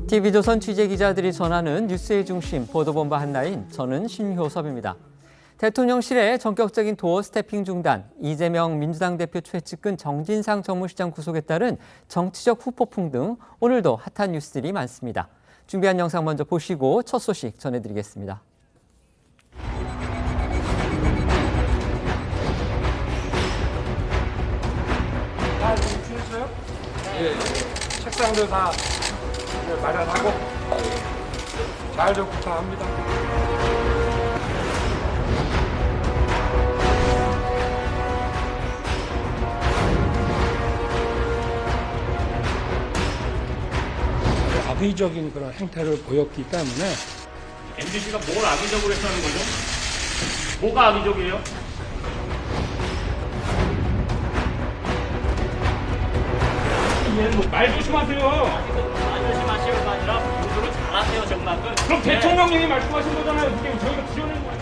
TV조선 취재기자들이 전하는 뉴스의 중심, 보도본부 한라인, 저는 신효섭입니다. 대통령실의 전격적인 도어 스태핑 중단, 이재명 민주당 대표 최측근 정진상 정무시장 구속에 따른 정치적 후폭풍 등 오늘도 핫한 뉴스들이 많습니다. 준비한 영상 먼저 보시고 첫 소식 전해드리겠습니다. 다 준비했어요? 네. 책상도 다 마련하고 잘 좀 부탁합니다. 악의적인 그런 행태를 보였기 때문에 MBC가 뭘 악의적으로 했다는 거죠? 뭐가 악의적이에요? 말 조심하세요. 말 조심하시고가 아니라 보도를 잘하세요, 정말. 그럼 대통령님이 말씀하신 거잖아요. 그게 저희가 지어낸 거예요.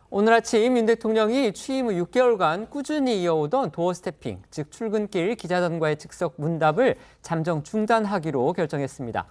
오늘 아침 윤 대통령이 취임 후 6개월간 꾸준히 이어오던 도어 스태핑, 즉 출근길 기자단과의 즉석 문답을 잠정 중단하기로 결정했습니다.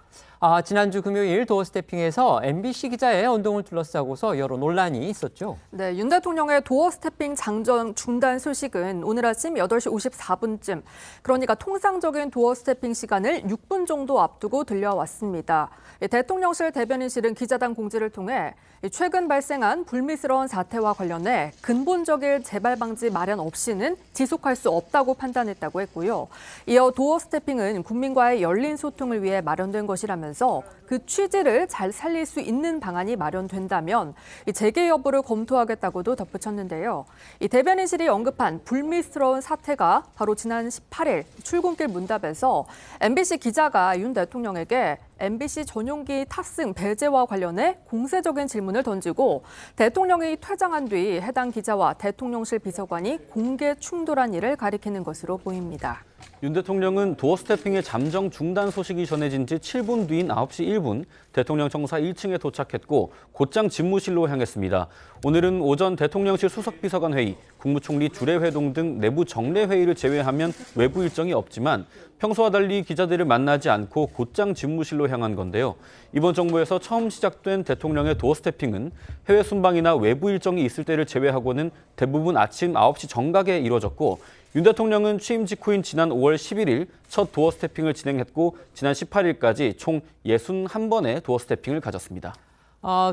지난주 금요일 도어 스태핑에서 MBC 기자의 언동을 둘러싸고서 여러 논란이 있었죠. 네, 윤 대통령의 도어 스태핑 잠정 중단 소식은 오늘 아침 8시 54분쯤, 그러니까 통상적인 도어 스태핑 시간을 6분 정도 앞두고 들려왔습니다. 대통령실 대변인실은 기자단 공지를 통해 최근 발생한 불미스러운 사태와 관련해 근본적인 재발 방지 마련 없이는 지속할 수 없다고 판단했다고 했고요. 이어 도어 스태핑은 국민과의 열린 소통을 위해 마련된 것이라면서 그 취지를 잘 살릴 수 있는 방안이 마련된다면 재개 여부를 검토하겠다고도 덧붙였는데요. 이 대변인실이 언급한 불미스러운 사태가 바로 지난 18일 출근길 문답에서 MBC 기자가 윤 대통령에게 MBC 전용기 탑승 배제와 관련해 공세적인 질문을 던지고 대통령이 퇴장한 뒤 해당 기자와 대통령실 비서관이 공개 충돌한 일을 가리키는 것으로 보입니다. 윤 대통령은 도어 스태핑의 잠정 중단 소식이 전해진 지 7분 뒤인 9시 1분 대통령 청사 1층에 도착했고 곧장 집무실로 향했습니다. 오늘은 오전 대통령실 수석비서관 회의, 국무총리 주례회동 등 내부 정례 회의를 제외하면 외부 일정이 없지만 평소와 달리 기자들을 만나지 않고 곧장 집무실로 향한 건데요. 이번 정부에서 처음 시작된 대통령의 도어 스태핑은 해외 순방이나 외부 일정이 있을 때를 제외하고는 대부분 아침 9시 정각에 이뤄졌고 윤 대통령은 취임 직후인 지난 5월 11일 첫 도어 스태핑을 진행했고 지난 18일까지 총 61번의 도어 스태핑을 가졌습니다.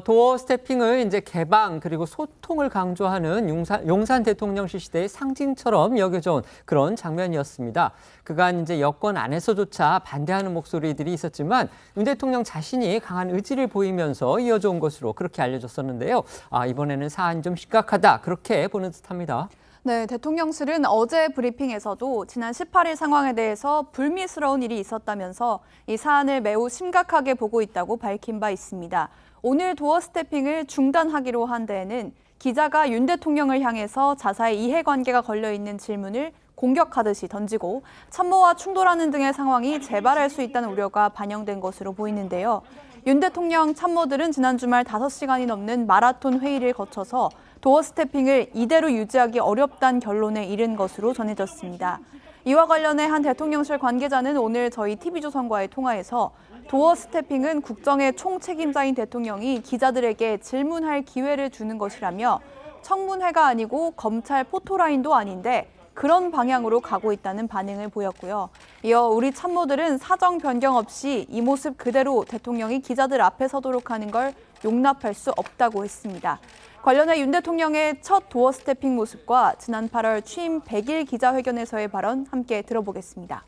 도어 스태핑을 이제 개방 그리고 소통을 강조하는 용산 대통령실 시대의 상징처럼 여겨져 온 그런 장면이었습니다. 그간 이제 여권 안에서조차 반대하는 목소리들이 있었지만 윤 대통령 자신이 강한 의지를 보이면서 이어져 온 것으로 그렇게 알려졌었는데요. 이번에는 사안이 좀 심각하다 그렇게 보는 듯합니다. 네, 대통령실은 어제 브리핑에서도 지난 18일 상황에 대해서 불미스러운 일이 있었다면서 이 사안을 매우 심각하게 보고 있다고 밝힌 바 있습니다. 오늘 도어 스태핑을 중단하기로 한 데에는 기자가 윤 대통령을 향해서 자사의 이해관계가 걸려있는 질문을 공격하듯이 던지고 참모와 충돌하는 등의 상황이 재발할 수 있다는 우려가 반영된 것으로 보이는데요. 윤 대통령 참모들은 지난 주말 5시간이 넘는 마라톤 회의를 거쳐서 도어 스태핑을 이대로 유지하기 어렵다는 결론에 이른 것으로 전해졌습니다. 이와 관련해 한 대통령실 관계자는 오늘 저희 TV조선과의 통화에서 도어 스태핑은 국정의 총책임자인 대통령이 기자들에게 질문할 기회를 주는 것이라며 청문회가 아니고 검찰 포토라인도 아닌데 그런 방향으로 가고 있다는 반응을 보였고요. 이어 우리 참모들은 사정 변경 없이 이 모습 그대로 대통령이 기자들 앞에 서도록 하는 걸 용납할 수 없다고 했습니다. 관련해 윤 대통령의 첫 도어 스태핑 모습과 지난 8월 취임 100일 기자회견에서의 발언 함께 들어보겠습니다.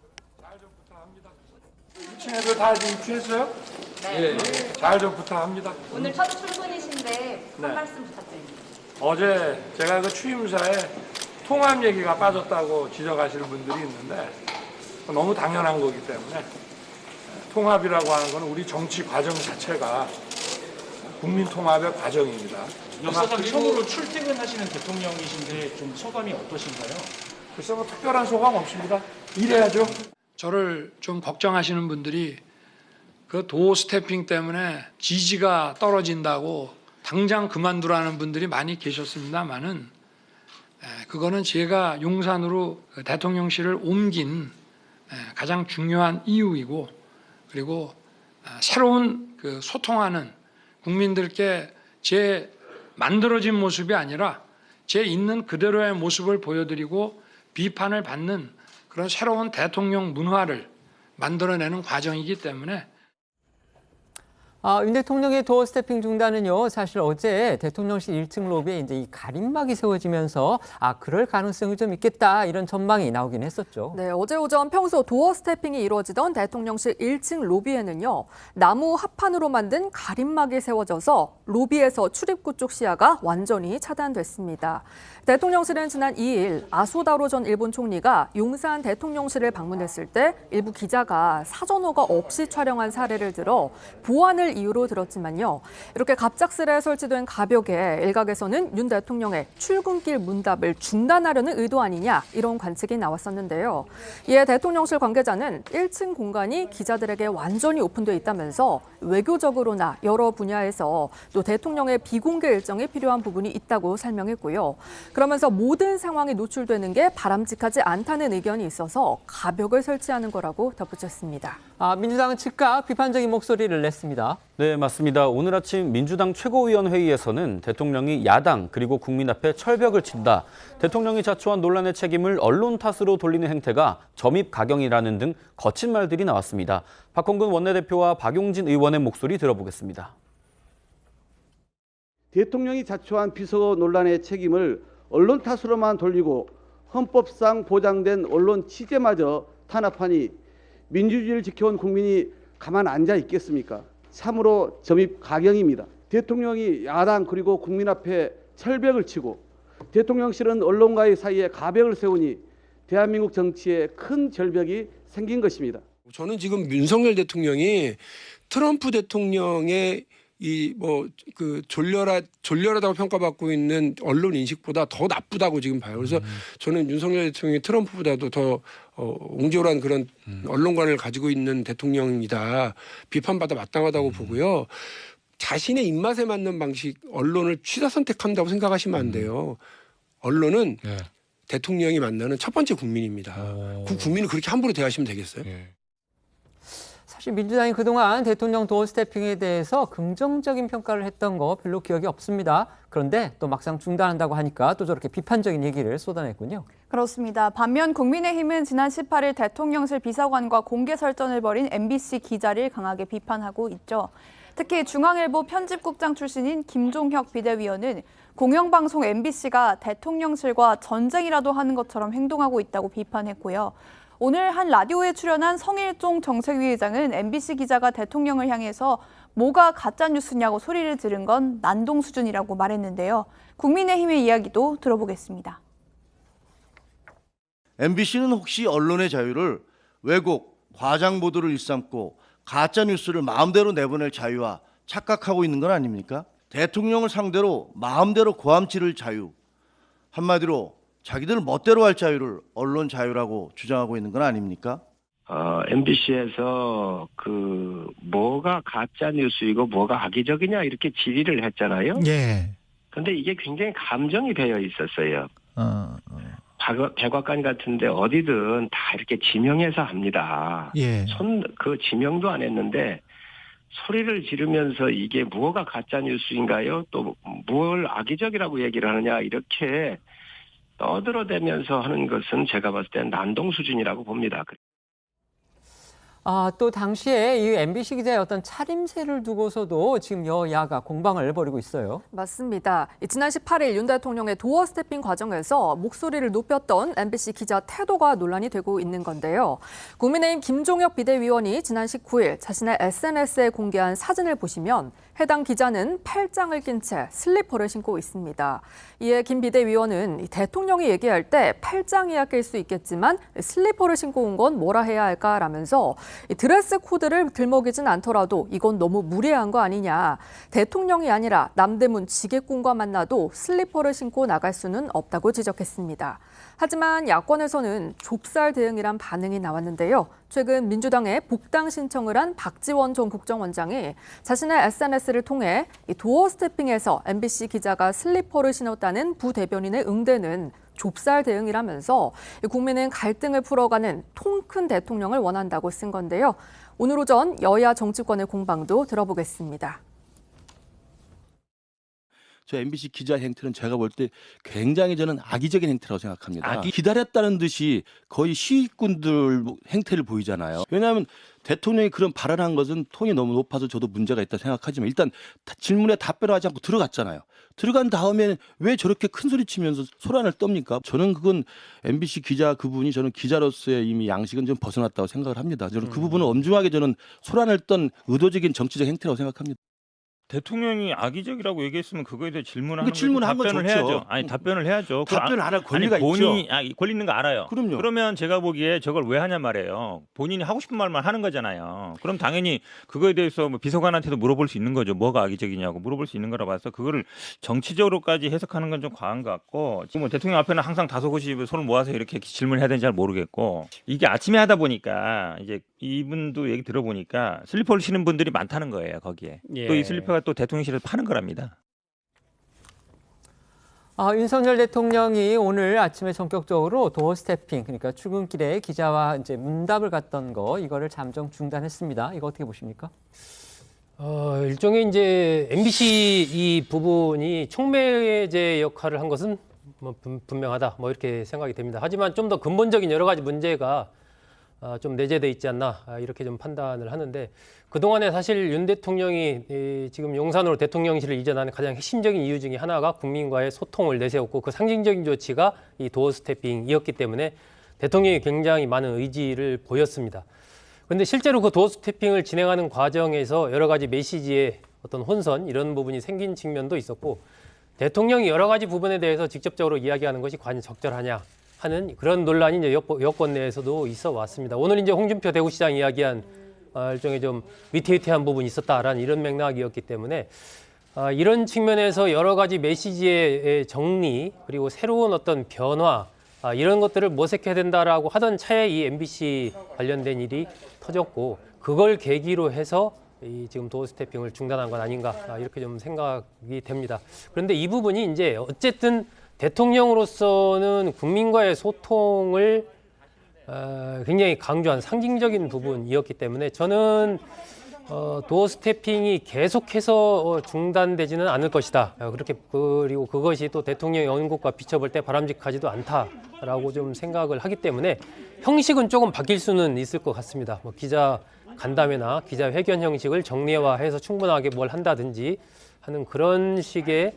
2층에도 다 입주했어요? 네. 잘 좀 부탁합니다. 오늘 첫 출근이신데 한 말씀 부탁드립니다. 어제 제가 그 취임사에 통합 얘기가 빠졌다고 지적하시는 분들이 있는데 너무 당연한 거기 때문에 통합이라고 하는 건 우리 정치 과정 자체가 국민 통합의 과정입니다. 역사상 처음으로 출퇴근하시는 대통령이신데 좀 소감이 어떠신가요? 글쎄 뭐 특별한 소감 없습니다. 일해야죠. 저를 좀 걱정하시는 분들이 그 도어 스태핑 때문에 지지가 떨어진다고 당장 그만두라는 분들이 많이 계셨습니다만은 그거는 제가 용산으로 대통령실을 옮긴 가장 중요한 이유이고, 그리고 새로운 그 소통하는 국민들께 제 만들어진 모습이 아니라 제 있는 그대로의 모습을 보여드리고 비판을 받는 그런 새로운 대통령 문화를 만들어내는 과정이기 때문에. 윤 대통령의 도어 스태핑 중단은요, 사실 어제 대통령실 1층 로비에 이제 이 가림막이 세워지면서 그럴 가능성이 좀 있겠다 이런 전망이 나오긴 했었죠. 네, 어제 오전 평소 도어 스태핑이 이루어지던 대통령실 1층 로비에는요, 나무 합판으로 만든 가림막이 세워져서 로비에서 출입구 쪽 시야가 완전히 차단됐습니다. 대통령실은 지난 2일 아소다로 전 일본 총리가 용산 대통령실을 방문했을 때 일부 기자가 사전 허가 없이 촬영한 사례를 들어 보안을 이유로 들었지만요. 이렇게 갑작스레 설치된 가벽에 일각에서는 윤 대통령의 출근길 문답을 중단하려는 의도 아니냐 이런 관측이 나왔었는데요. 이에 대통령실 관계자는 1층 공간이 기자들에게 완전히 오픈돼 있다면서 외교적으로나 여러 분야에서 또 대통령의 비공개 일정이 필요한 부분이 있다고 설명했고요. 그러면서 모든 상황이 노출되는 게 바람직하지 않다는 의견이 있어서 가벽을 설치하는 거라고 덧붙였습니다. 민주당은 즉각 비판적인 목소리를 냈습니다. 네, 맞습니다. 오늘 아침 민주당 최고위원회의에서는 대통령이 야당 그리고 국민 앞에 철벽을 친다. 대통령이 자초한 논란의 책임을 언론 탓으로 돌리는 행태가 점입 가경이라는 등 거친 말들이 나왔습니다. 박홍근 원내대표와 박용진 의원의 목소리 들어보겠습니다. 대통령이 자초한 비서거 논란의 책임을 언론 탓으로만 돌리고 헌법상 보장된 언론 취재마저 탄압하니 민주주의를 지켜온 국민이 가만 앉아 있겠습니까? 참으로 점입 가경입니다. 대통령이 야당 그리고 국민 앞에 철벽을 치고 대통령실은 언론과의 사이에 가벽을 세우니 대한민국 정치에 큰 절벽이 생긴 것입니다. 저는 지금 윤석열 대통령이 트럼프 대통령의 졸렬하다고 평가받고 있는 언론 인식보다 더 나쁘다고 지금 봐요. 그래서 저는 윤석열 대통령이 트럼프보다도 더 옹졸한 그런 언론관을 가지고 있는 대통령이다. 비판받아 마땅하다고 보고요. 자신의 입맛에 맞는 방식 언론을 취사 선택한다고 생각하시면 안 돼요. 언론은 대통령이 만나는 첫 번째 국민입니다. 그 국민을 그렇게 함부로 대하시면 되겠어요? 사실 민주당이 그동안 대통령 도어 스태핑에 대해서 긍정적인 평가를 했던 거 별로 기억이 없습니다. 그런데 또 막상 중단한다고 하니까 또 저렇게 비판적인 얘기를 쏟아냈군요. 그렇습니다. 반면 국민의힘은 지난 18일 대통령실 비서관과 공개 설전을 벌인 MBC 기자를 강하게 비판하고 있죠. 특히 중앙일보 편집국장 출신인 김종혁 비대위원은 공영방송 MBC가 대통령실과 전쟁이라도 하는 것처럼 행동하고 있다고 비판했고요. 오늘 한 라디오에 출연한 성일종 정책위 의장은 MBC 기자가 대통령을 향해서 뭐가 가짜뉴스냐고 소리를 지른 건 난동 수준이라고 말했는데요. 국민의힘의 이야기도 들어보겠습니다. MBC는 혹시 언론의 자유를 왜곡, 과장 보도를 일삼고 가짜뉴스를 마음대로 내보낼 자유와 착각하고 있는 건 아닙니까? 대통령을 상대로 마음대로 고함 지를 자유, 한마디로 자기들 멋대로 할 자유를 언론 자유라고 주장하고 있는 건 아닙니까? MBC에서 뭐가 가짜 뉴스이고 뭐가 악의적이냐 이렇게 질의를 했잖아요. 예. 근데 이게 굉장히 감정이 배어 있었어요. 백악관 같은데 어디든 다 이렇게 지명해서 합니다. 예. 그 지명도 안 했는데 소리를 지르면서 이게 무엇가 가짜 뉴스인가요? 또 뭘 악의적이라고 얘기를 하느냐 이렇게 떠들어대면서 하는 것은 제가 봤을 때 난동 수준이라고 봅니다. 또 당시에 이 MBC 기자의 어떤 차림새를 두고서도 지금 여야가 공방을 벌이고 있어요. 맞습니다. 지난 18일 윤 대통령의 도어 스태핑 과정에서 목소리를 높였던 MBC 기자 태도가 논란이 되고 있는 건데요. 국민의힘 김종혁 비대위원이 지난 19일 자신의 SNS에 공개한 사진을 보시면 해당 기자는 팔짱을 낀 채 슬리퍼를 신고 있습니다. 이에 김 비대위원은 대통령이 얘기할 때 팔짱이야 낄 수 있겠지만 슬리퍼를 신고 온 건 뭐라 해야 할까라면서 드레스 코드를 들먹이진 않더라도 이건 너무 무례한 거 아니냐. 대통령이 아니라 남대문 지게꾼과 만나도 슬리퍼를 신고 나갈 수는 없다고 지적했습니다. 하지만 야권에서는 좁쌀 대응이란 반응이 나왔는데요. 최근 민주당에 복당 신청을 한 박지원 전 국정원장이 자신의 SNS를 통해 이 도어 스태핑에서 MBC 기자가 슬리퍼를 신었다는 부대변인의 응대는 좁쌀 대응이라면서 국민은 갈등을 풀어가는 통 큰 대통령을 원한다고 쓴 건데요. 오늘 오전 여야 정치권의 공방도 들어보겠습니다. 저 MBC 기자 행태는 제가 볼 때 굉장히 저는 악의적인 행태라고 생각합니다. 기다렸다는 듯이 거의 시위꾼들 행태를 보이잖아요. 왜냐하면 대통령이 그런 발언한 것은 톤이 너무 높아서 저도 문제가 있다 생각하지만 일단 질문에 답변을 하지 않고 들어갔잖아요. 들어간 다음에 왜 저렇게 큰 소리 치면서 소란을 떱니까? 저는 그건 MBC 기자 그분이 저는 기자로서의 이미 양식은 좀 벗어났다고 생각을 합니다. 저는 그 부분은 엄중하게 저는 소란을 떤 의도적인 정치적 행태라고 생각합니다. 대통령이 악의적이라고 얘기했으면 그거에 대해 질문하는 질문한 건 답변을 좋죠. 해야죠. 아니 답변을 해야죠. 답변을 안 할 권리가 본인이, 있죠. 권리 있는 거 알아요. 그럼요. 그러면 제가 보기에 저걸 왜 하냐 말이에요. 본인이 하고 싶은 말만 하는 거잖아요. 그럼 당연히 그거에 대해서 뭐 비서관한테도 물어볼 수 있는 거죠. 뭐가 악의적이냐고 물어볼 수 있는 거라 봐서 그거를 정치적으로까지 해석하는 건 좀 과한 것 같고 지금 뭐 대통령 앞에는 항상 다소곳이 손을 모아서 이렇게 질문해야 되는지 잘 모르겠고 이게 아침에 하다 보니까 이제 이분도 얘기 들어보니까 슬리퍼를 신는 분들이 많다는 거예요. 거기에 또 이 슬리퍼가 또 대통령실에서 파는 거랍니다. 윤석열 대통령이 오늘 아침에 전격적으로 도어 스태핑, 그러니까 출근길에 기자와 이제 문답을 갔던 거 이거를 잠정 중단했습니다. 이거 어떻게 보십니까? 일종의 이제 MBC 이 부분이 촉매제 역할을 한 것은 뭐 분명하다, 뭐 이렇게 생각이 됩니다. 하지만 좀 더 근본적인 여러 가지 문제가 좀 내재돼 있지 않나 이렇게 좀 판단을 하는데 그동안에 사실 윤 대통령이 지금 용산으로 대통령실을 이전하는 가장 핵심적인 이유 중에 하나가 국민과의 소통을 내세웠고 그 상징적인 조치가 이 도어 스태핑이었기 때문에 대통령이 굉장히 많은 의지를 보였습니다. 그런데 실제로 그 도어 스태핑을 진행하는 과정에서 여러 가지 메시지의 어떤 혼선 이런 부분이 생긴 측면도 있었고 대통령이 여러 가지 부분에 대해서 직접적으로 이야기하는 것이 과연 적절하냐 하는 그런 논란이 이제 여권 내에서도 있어 왔습니다. 오늘 이제 홍준표 대구시장 이야기한 일종의 좀 위태위태한 부분이 있었다라는 이런 맥락이었기 때문에 이런 측면에서 여러 가지 메시지의 정리 그리고 새로운 어떤 변화 이런 것들을 모색해야 된다라고 하던 차에 이 MBC 관련된 일이 터졌고 그걸 계기로 해서 이 지금 도어 스태핑을 중단한 건 아닌가 이렇게 좀 생각이 됩니다. 그런데 이 부분이 이제 어쨌든 대통령으로서는 국민과의 소통을 굉장히 강조한 상징적인 부분이었기 때문에 저는 도어 스태핑이 계속해서 중단되지는 않을 것이다. 그리고 그것이 또 대통령의 연국과 비춰볼 때 바람직하지도 않다라고 좀 생각을 하기 때문에 형식은 조금 바뀔 수는 있을 것 같습니다. 뭐 기자 간담회나 기자 회견 형식을 정례화해서 충분하게 뭘 한다든지 하는 그런 식의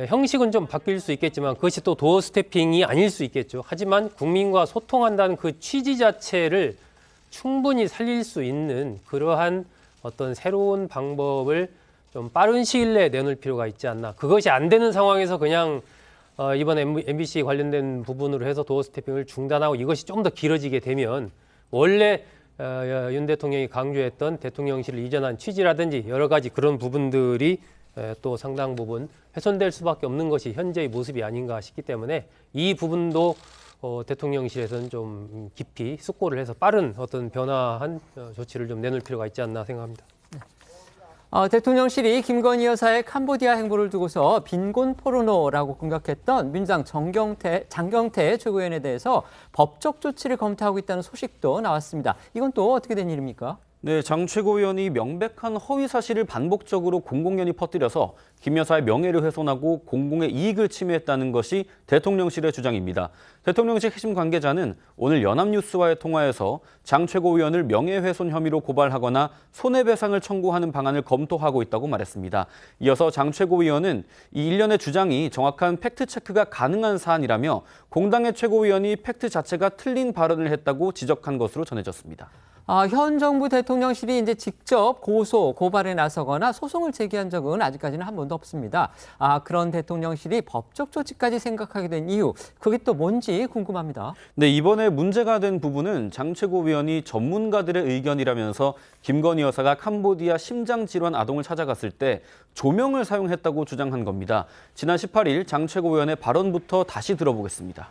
형식은 좀 바뀔 수 있겠지만 그것이 또 도어 스태핑이 아닐 수 있겠죠. 하지만 국민과 소통한다는 그 취지 자체를 충분히 살릴 수 있는 그러한 어떤 새로운 방법을 좀 빠른 시일 내에 내놓을 필요가 있지 않나. 그것이 안 되는 상황에서 그냥 이번 MBC 관련된 부분으로 해서 도어 스태핑을 중단하고 이것이 좀 더 길어지게 되면 원래 윤 대통령이 강조했던 대통령실을 이전한 취지라든지 여러 가지 그런 부분들이 또 상당 부분 훼손될 수밖에 없는 것이 현재의 모습이 아닌가 싶기 때문에 이 부분도 대통령실에서는 좀 깊이 숙고를 해서 빠른 어떤 변화한 조치를 좀 내놓을 필요가 있지 않나 생각합니다. 대통령실이 김건희 여사의 캄보디아 행보를 두고서 빈곤 포르노라고 공격했던 민주당 장경태 최고위원에 대해서 법적 조치를 검토하고 있다는 소식도 나왔습니다. 이건 또 어떻게 된 일입니까? 네, 장 최고위원이 명백한 허위 사실을 반복적으로 공공연히 퍼뜨려서 김 여사의 명예를 훼손하고 공공의 이익을 침해했다는 것이 대통령실의 주장입니다. 대통령실 핵심 관계자는 오늘 연합뉴스와의 통화에서 장 최고위원을 명예훼손 혐의로 고발하거나 손해배상을 청구하는 방안을 검토하고 있다고 말했습니다. 이어서 장 최고위원은 이 일련의 주장이 정확한 팩트체크가 가능한 사안이라며 공당의 최고위원이 팩트 자체가 틀린 발언을 했다고 지적한 것으로 전해졌습니다. 현 정부 대통령실이 이제 직접 고발에 나서거나 소송을 제기한 적은 아직까지는 한 번도 없습니다. 그런 대통령실이 법적 조치까지 생각하게 된 이유, 그게 또 뭔지 궁금합니다. 네, 이번에 문제가 된 부분은 장 최고위원이 전문가들의 의견이라면서 김건희 여사가 캄보디아 심장질환 아동을 찾아갔을 때 조명을 사용했다고 주장한 겁니다. 지난 18일 장 최고위원의 발언부터 다시 들어보겠습니다.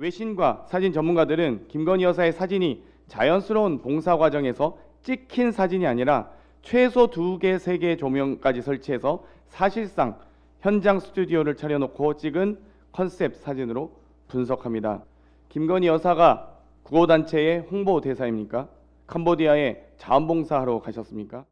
외신과 사진 전문가들은 김건희 여사의 사진이 자연스러운 봉사 과정에서 찍힌 사진이 아니라 최소 2개, 3개 조명까지 설치해서 사실상 현장 스튜디오를 차려놓고 찍은 컨셉 사진으로 분석합니다. 김건희 여사가 구호단체의 홍보 대사입니까? 캄보디아에 자원봉사하러 가셨습니까?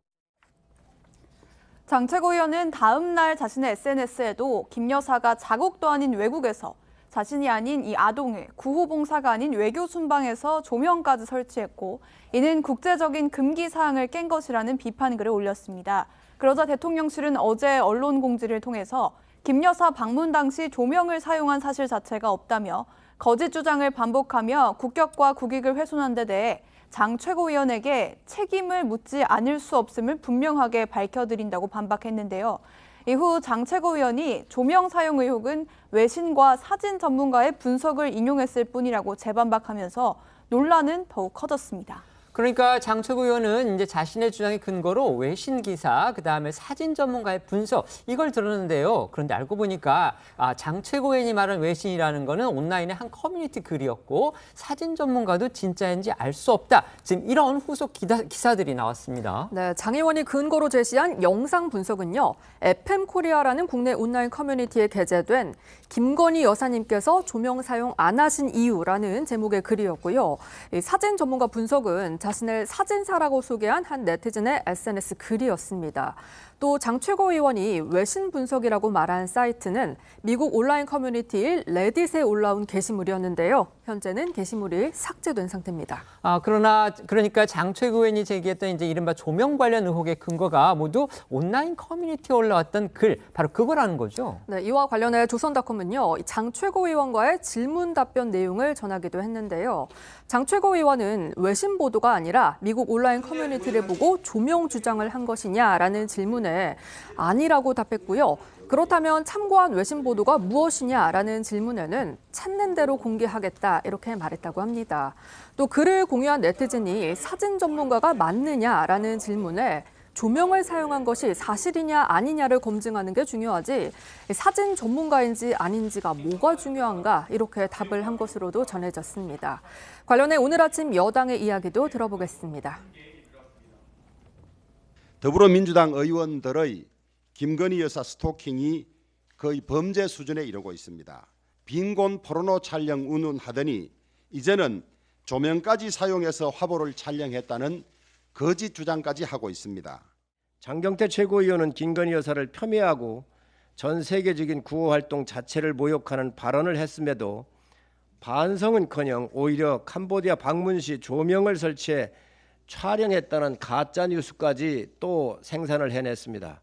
장 최고위원은 다음 날 자신의 SNS에도 김 여사가 자국도 아닌 외국에서 자신이 아닌 이 아동의 구호봉사가 아닌 외교 순방에서 조명까지 설치했고 이는 국제적인 금기 사항을 깬 것이라는 비판글을 올렸습니다. 그러자 대통령실은 어제 언론 공지를 통해서 김 여사 방문 당시 조명을 사용한 사실 자체가 없다며 거짓 주장을 반복하며 국격과 국익을 훼손한 데 대해 장 최고위원에게 책임을 묻지 않을 수 없음을 분명하게 밝혀드린다고 반박했는데요. 이후 장 최고위원이 조명 사용 의혹은 외신과 사진 전문가의 분석을 인용했을 뿐이라고 재반박하면서 논란은 더욱 커졌습니다. 그러니까 장 최고위원은 이제 자신의 주장의 근거로 외신 기사, 그다음에 사진 전문가의 분석 이걸 들었는데요. 그런데 알고 보니까 장 최고위원이 말한 외신이라는 거는 온라인의 한 커뮤니티 글이었고 사진 전문가도 진짜인지 알 수 없다. 지금 이런 후속 기사들이 나왔습니다. 네, 장 의원이 근거로 제시한 영상 분석은요. FM 코리아라는 국내 온라인 커뮤니티에 게재된 김건희 여사님께서 조명 사용 안 하신 이유라는 제목의 글이었고요. 이 사진 전문가 분석은 자신을 사진사라고 소개한 한 네티즌의 SNS 글이었습니다. 또 장 최고위원이 외신 분석이라고 말한 사이트는 미국 온라인 커뮤니티일 레딧에 올라온 게시물이었는데요. 현재는 게시물이 삭제된 상태입니다. 그러니까 장 최고위원이 제기했던 이제 이른바 조명 관련 의혹의 근거가 모두 온라인 커뮤니티에 올라왔던 글, 바로 그거라는 거죠. 네, 이와 관련해 조선닷컴은요, 장 최고위원과의 질문 답변 내용을 전하기도 했는데요. 장 최고위원은 외신 보도가 아니라 미국 온라인 커뮤니티를 보고 조명 주장을 한 것이냐라는 질문에 아니라고 답했고요. 그렇다면 참고한 외신 보도가 무엇이냐라는 질문에는 찾는 대로 공개하겠다 이렇게 말했다고 합니다. 또 글을 공유한 네티즌이 사진 전문가가 맞느냐라는 질문에 조명을 사용한 것이 사실이냐 아니냐를 검증하는 게 중요하지 사진 전문가인지 아닌지가 뭐가 중요한가 이렇게 답을 한 것으로도 전해졌습니다. 관련해 오늘 아침 여당의 이야기도 들어보겠습니다. 더불어민주당 의원들의 김건희 여사 스토킹이 거의 범죄 수준에 이르고 있습니다. 빈곤 포르노 촬영 운운하더니 이제는 조명까지 사용해서 화보를 촬영했다는 거짓 주장까지 하고 있습니다. 장경태 최고위원은 김건희 여사를 폄훼하고 전 세계적인 구호활동 자체를 모욕하는 발언을 했음에도 반성은커녕 오히려 캄보디아 방문 시 조명을 설치해 촬영했다는 가짜 뉴스까지 또 생산을 해냈습니다.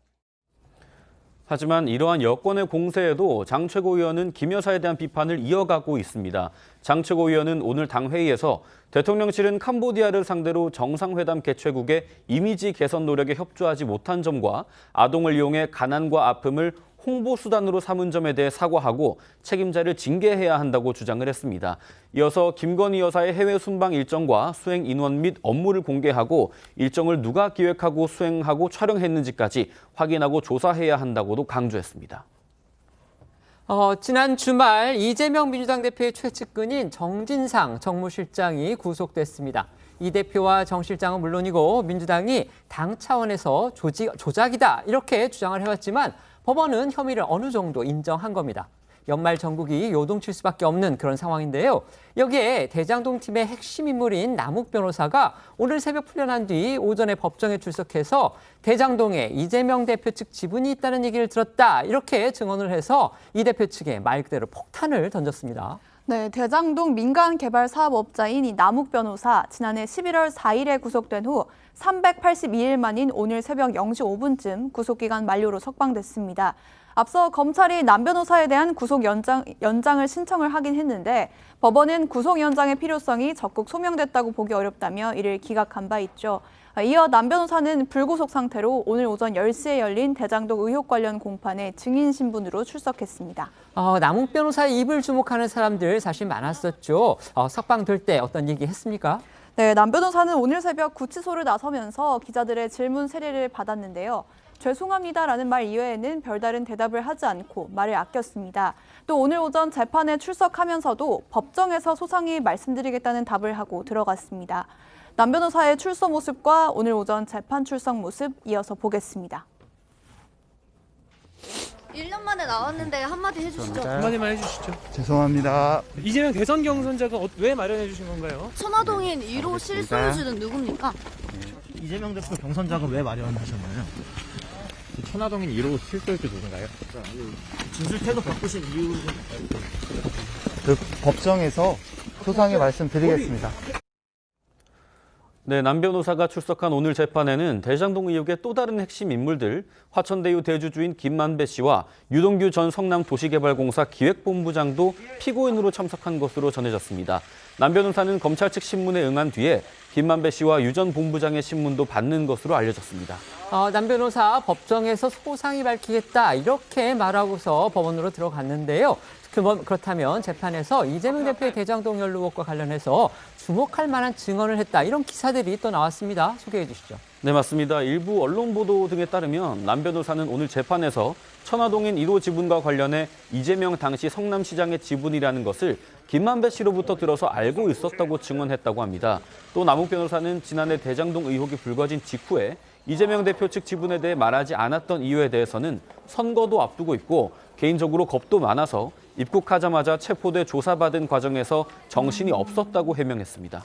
하지만 이러한 여권의 공세에도 장 최고위원은 김 여사에 대한 비판을 이어가고 있습니다. 장 최고위원은 오늘 당 회의에서 대통령실은 캄보디아를 상대로 정상회담 개최국의 이미지 개선 노력에 협조하지 못한 점과 아동을 이용해 가난과 아픔을 홍보 수단으로 삼은 점에 대해 사과하고 책임자를 징계해야 한다고 주장을 했습니다. 이어서 김건희 여사의 해외 순방 일정과 수행 인원 및 업무를 공개하고 일정을 누가 기획하고 수행하고 촬영했는지까지 확인하고 조사해야 한다고도 강조했습니다. 지난 주말 이재명 민주당 대표의 최측근인 정진상 정무실장이 구속됐습니다. 이 대표와 정 실장은 물론이고 민주당이 당 차원에서 조작이다 이렇게 주장을 해왔지만 법원은 혐의를 어느 정도 인정한 겁니다. 연말 전국이 요동칠 수밖에 없는 그런 상황인데요. 여기에 대장동 팀의 핵심 인물인 남욱 변호사가 오늘 새벽 풀려난 뒤 오전에 법정에 출석해서 대장동에 이재명 대표 측 지분이 있다는 얘기를 들었다 이렇게 증언을 해서 이 대표 측에 말 그대로 폭탄을 던졌습니다. 네, 대장동 민간 개발 사업업자인 이 남욱 변호사 지난해 11월 4일에 구속된 후 382일 만인 오늘 새벽 0시 5분쯤 구속기간 만료로 석방됐습니다. 앞서 검찰이 남 변호사에 대한 구속 연장을 신청을 하긴 했는데 법원은 구속 연장의 필요성이 적극 소명됐다고 보기 어렵다며 이를 기각한 바 있죠. 이어 남 변호사는 불구속 상태로 오늘 오전 10시에 열린 대장동 의혹 관련 공판에 증인 신분으로 출석했습니다. 남욱 변호사의 입을 주목하는 사람들 사실 많았었죠. 석방될 때 어떤 얘기 했습니까? 네, 남 변호사는 오늘 새벽 구치소를 나서면서 기자들의 질문 세례를 받았는데요. 죄송합니다라는 말 이외에는 별다른 대답을 하지 않고 말을 아꼈습니다. 또 오늘 오전 재판에 출석하면서도 법정에서 소상히 말씀드리겠다는 답을 하고 들어갔습니다. 남 변호사의 출석 모습과 오늘 오전 재판 출석 모습 이어서 보겠습니다. 1년 만에 나왔는데 한마디 해주시죠. 한마디만 해주시죠. 죄송합니다. 이재명 대선 경선자가 왜 마련해 주신 건가요? 천화동인 1호 실소유주는 누굽니까? 이재명 대표 경선자금 왜 마련하셨나요? 천화동인 1호 실소유주 누군가요? 진술 태도 바꾸신 이유는? 법정에서 소상히 말씀드리겠습니다. 네, 남 변호사가 출석한 오늘 재판에는 대장동 의혹의 또 다른 핵심 인물들, 화천대유 대주주인 김만배 씨와 유동규 전 성남도시개발공사 기획본부장도 피고인으로 참석한 것으로 전해졌습니다. 남 변호사는 검찰 측 신문에 응한 뒤에 김만배 씨와 유 전 본부장의 신문도 받는 것으로 알려졌습니다. 남 변호사 법정에서 소상히 밝히겠다 이렇게 말하고서 법원으로 들어갔는데요. 그렇다면 재판에서 이재명 대표의 대장동 연루 의혹과 관련해서 주목할 만한 증언을 했다. 이런 기사들이 또 나왔습니다. 소개해 주시죠. 네, 맞습니다. 일부 언론 보도 등에 따르면 남 변호사는 오늘 재판에서 천화동인 1호 지분과 관련해 이재명 당시 성남시장의 지분이라는 것을 김만배 씨로부터 들어서 알고 있었다고 증언했다고 합니다. 또 남욱 변호사는 지난해 대장동 의혹이 불거진 직후에 이재명 대표 측 지분에 대해 말하지 않았던 이유에 대해서는 선거도 앞두고 있고 개인적으로 겁도 많아서 입국하자마자 체포돼 조사받은 과정에서 정신이 없었다고 해명했습니다.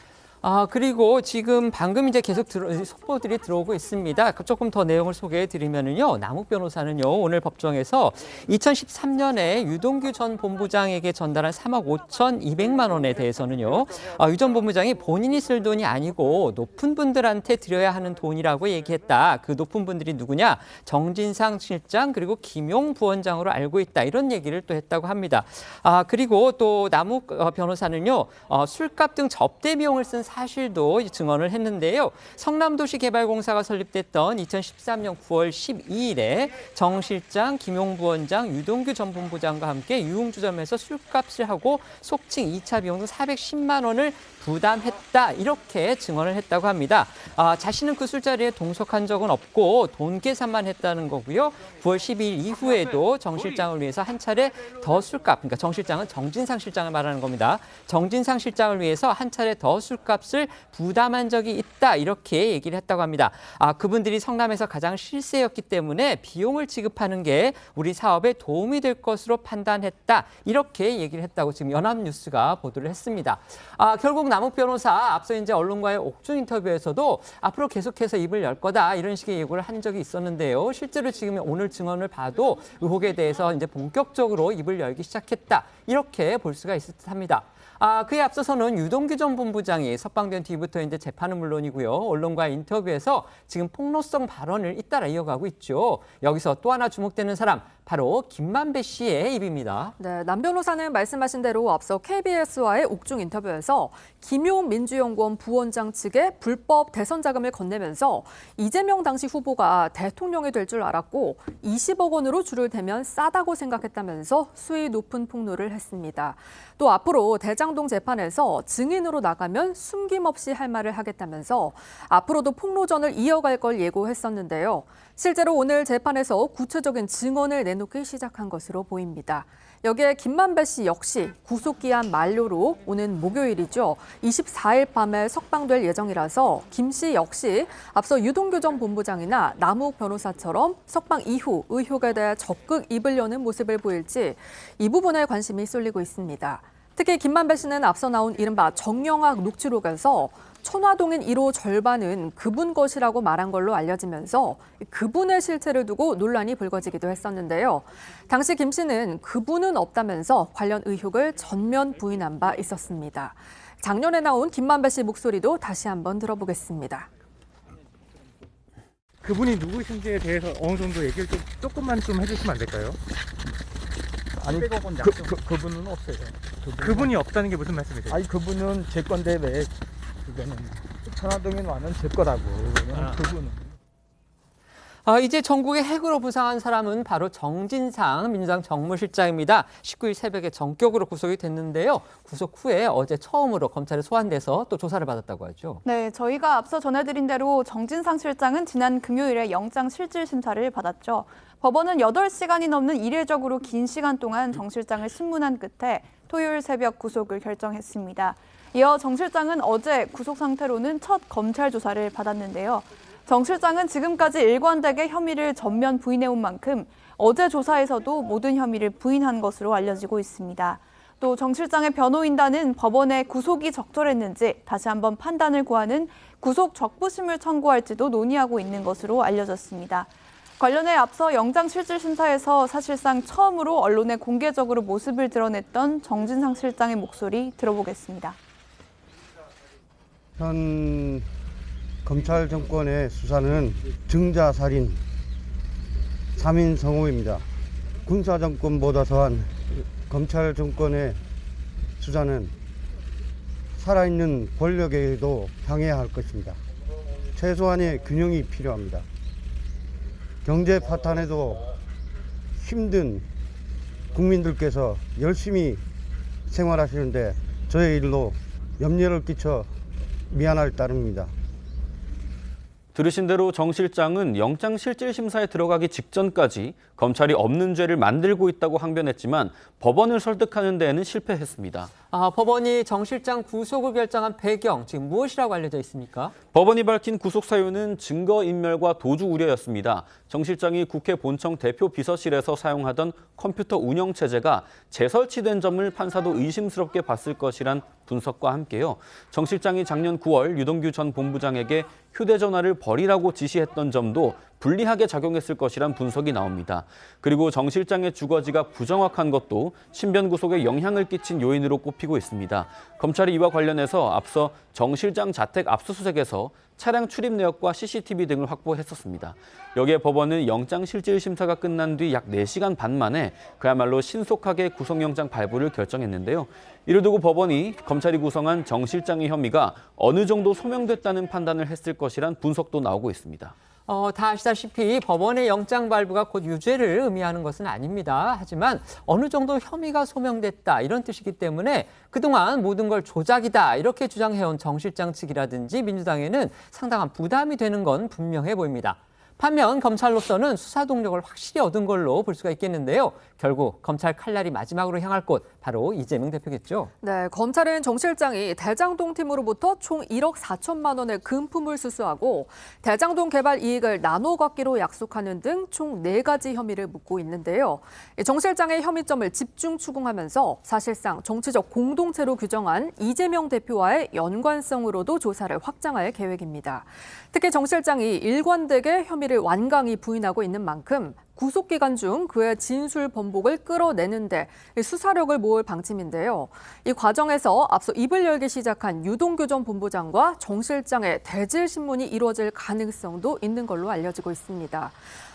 그리고 지금 방금 이제 계속 속보들이 들어오고 있습니다. 조금 더 내용을 소개해 드리면요. 남욱 변호사는요, 오늘 법정에서 2013년에 유동규 전 본부장에게 전달한 3억 5,200만 원에 대해서는요, 유 전 본부장이 본인이 쓸 돈이 아니고 높은 분들한테 드려야 하는 돈이라고 얘기했다. 그 높은 분들이 누구냐? 정진상 실장 그리고 김용 부원장으로 알고 있다. 이런 얘기를 또 했다고 합니다. 그리고 또 남욱 변호사는요, 술값 등 접대 비용을 쓴 사실도 증언을 했는데요. 성남도시개발공사가 설립됐던 2013년 9월 12일에 정 실장, 김용 부원장, 유동규 전 본부장과 함께 유흥주점에서 술값을 하고 속칭 2차 비용 등 410만 원을 부담했다. 이렇게 증언을 했다고 합니다. 자신은 그 술자리에 동석한 적은 없고 돈 계산만 했다는 거고요. 9월 12일 이후에도 정 실장을 위해서 한 차례 더 술값, 그러니까 정 실장은 정진상 실장을 말하는 겁니다. 정진상 실장을 위해서 한 차례 더 술값을 부담한 적이 있다. 이렇게 얘기를 했다고 합니다. 그분들이 성남에서 가장 실세였기 때문에 비용을 지급하는 게 우리 사업에 도움이 될 것으로 판단했다. 이렇게 얘기를 했다고 지금 연합뉴스가 보도를 했습니다. 결국 남욱 변호사 앞서 이제 언론과의 옥중 인터뷰에서도 앞으로 계속해서 입을 열 거다 이런 식의 예고를 한 적이 있었는데요. 실제로 지금 오늘 증언을 봐도 의혹에 대해서 이제 본격적으로 입을 열기 시작했다. 이렇게 볼 수가 있을 듯합니다. 그에 앞서서는 유동규 전 본부장이 석방된 뒤부터 이제 재판은 물론이고요. 언론과의 인터뷰에서 지금 폭로성 발언을 잇따라 이어가고 있죠. 여기서 또 하나 주목되는 사람, 바로 김만배 씨의 입입니다. 네, 남 변호사는 말씀하신 대로 앞서 KBS와의 옥중 인터뷰에서 김용 민주연구원 부원장 측에 불법 대선 자금을 건네면서 이재명 당시 후보가 대통령이 될 줄 알았고 20억 원으로 줄을 대면 싸다고 생각했다면서 수위 높은 폭로를 했습니다. 또 앞으로 대장동 재판에서 증인으로 나가면 숨김없이 할 말을 하겠다면서 앞으로도 폭로전을 이어갈 걸 예고했었는데요. 실제로 오늘 재판에서 구체적인 증언을 내놓기 시작한 것으로 보입니다. 여기에 김만배 씨 역시 구속기한 만료로 오는 목요일이죠. 24일 밤에 석방될 예정이라서 김 씨 역시 앞서 유동규 전 본부장이나 남욱 변호사처럼 석방 이후 의혹에 대해 적극 입을 여는 모습을 보일지 이 부분에 관심이 쏠리고 있습니다. 특히 김만배 씨는 앞서 나온 이른바 정영학 녹취록에서 천화동인 1호 절반은 그분 것이라고 말한 걸로 알려지면서 그분의 실체를 두고 논란이 불거지기도 했었는데요. 당시 김 씨는 그분은 없다면서 관련 의혹을 전면 부인한 바 있었습니다. 작년에 나온 김만배 씨 목소리도 다시 한번 들어보겠습니다. 그분이 누구신지에 대해서 어느 정도 얘기를 조금만 좀 해주시면 안 될까요? 아니, 그분은 없어요. 그분이 없다는 게 무슨 말씀이세요? 아니, 그분은 제 건데 왜 그거는 천화동인 와는 제 거라고. 그분은. 이제 전국의 핵으로 부상한 사람은 바로 정진상 민주당 정무실장입니다. 19일 새벽에 전격으로 구속이 됐는데요. 구속 후에 어제 처음으로 검찰에 소환돼서 또 조사를 받았다고 하죠. 네, 저희가 앞서 전해드린 대로 정진상 실장은 지난 금요일에 영장 실질 심사를 받았죠. 법원은 8시간이 넘는 이례적으로 긴 시간 동안 정 실장을 신문한 끝에 토요일 새벽 구속을 결정했습니다. 이어 정 실장은 어제 구속 상태로는 첫 검찰 조사를 받았는데요. 정 실장은 지금까지 일관되게 혐의를 전면 부인해온 만큼 어제 조사에서도 모든 혐의를 부인한 것으로 알려지고 있습니다. 또 정 실장의 변호인단은 법원의 구속이 적절했는지 다시 한번 판단을 구하는 구속 적부심을 청구할지도 논의하고 있는 것으로 알려졌습니다. 관련해 앞서 영장 실질 심사에서 사실상 처음으로 언론에 공개적으로 모습을 드러냈던 정진상 실장의 목소리 들어보겠습니다. 현 검찰 정권의 수사는 증자살인 3인 성호입니다. 군사 정권보다 더한 검찰 정권의 수사는 살아있는 권력에도 향해야 할 것입니다. 최소한의 균형이 필요합니다. 경제 파탄에도 힘든 국민들께서 열심히 생활하시는데 저의 일로 염려를 끼쳐 미안할 따름입니다. 들으신 대로 정 실장은 영장 실질 심사에 들어가기 직전까지 검찰이 없는 죄를 만들고 있다고 항변했지만 법원을 설득하는 데에는 실패했습니다. 법원이 정 실장 구속을 결정한 배경, 지금 무엇이라고 알려져 있습니까? 법원이 밝힌 구속 사유는 증거인멸과 도주 우려였습니다. 정 실장이 국회 본청 대표 비서실에서 사용하던 컴퓨터 운영 체제가 재설치된 점을 판사도 의심스럽게 봤을 것이란 분석과 함께요. 정 실장이 작년 9월 유동규 전 본부장에게 휴대전화를 버리라고 지시했던 점도 불리하게 작용했을 것이란 분석이 나옵니다. 그리고 정 실장의 주거지가 부정확한 것도 신변 구속에 영향을 끼친 요인으로 꼽히고 있습니다. 검찰이 이와 관련해서 앞서 정 실장 자택 압수수색에서 차량 출입 내역과 CCTV 등을 확보했었습니다. 여기에 법원은 영장 실질 심사가 끝난 뒤 약 4시간 반 만에 그야말로 신속하게 구속영장 발부를 결정했는데요. 이를 두고 법원이 검찰이 구성한 정 실장의 혐의가 어느 정도 소명됐다는 판단을 했을 것이란 분석도 나오고 있습니다. 다 아시다시피 법원의 영장 발부가 곧 유죄를 의미하는 것은 아닙니다. 하지만 어느 정도 혐의가 소명됐다 이런 뜻이기 때문에 그동안 모든 걸 조작이다 이렇게 주장해온 정 실장 측이라든지 민주당에는 상당한 부담이 되는 건 분명해 보입니다. 반면 검찰로서는 수사 동력을 확실히 얻은 걸로 볼 수가 있겠는데요. 결국 검찰 칼날이 마지막으로 향할 곳 바로 이재명 대표겠죠. 네, 검찰은 정 실장이 대장동 팀으로부터 총 1억 4천만 원의 금품을 수수하고 대장동 개발 이익을 나눠 갖기로 약속하는 등 총 4가지 혐의를 묻고 있는데요. 정 실장의 혐의점을 집중 추궁하면서 사실상 정치적 공동체로 규정한 이재명 대표와의 연관성으로도 조사를 확장할 계획입니다. 특히 정 실장이 일관되게 혐의를 완강히 부인하고 있는 만큼 구속 기간 중 그의 진술 번복을 끌어내는데 수사력을 모을 방침인데요. 이 과정에서 앞서 입을 열기 시작한 유동규 전 본부장과 정 실장의 대질 신문이 이루어질 가능성도 있는 걸로 알려지고 있습니다.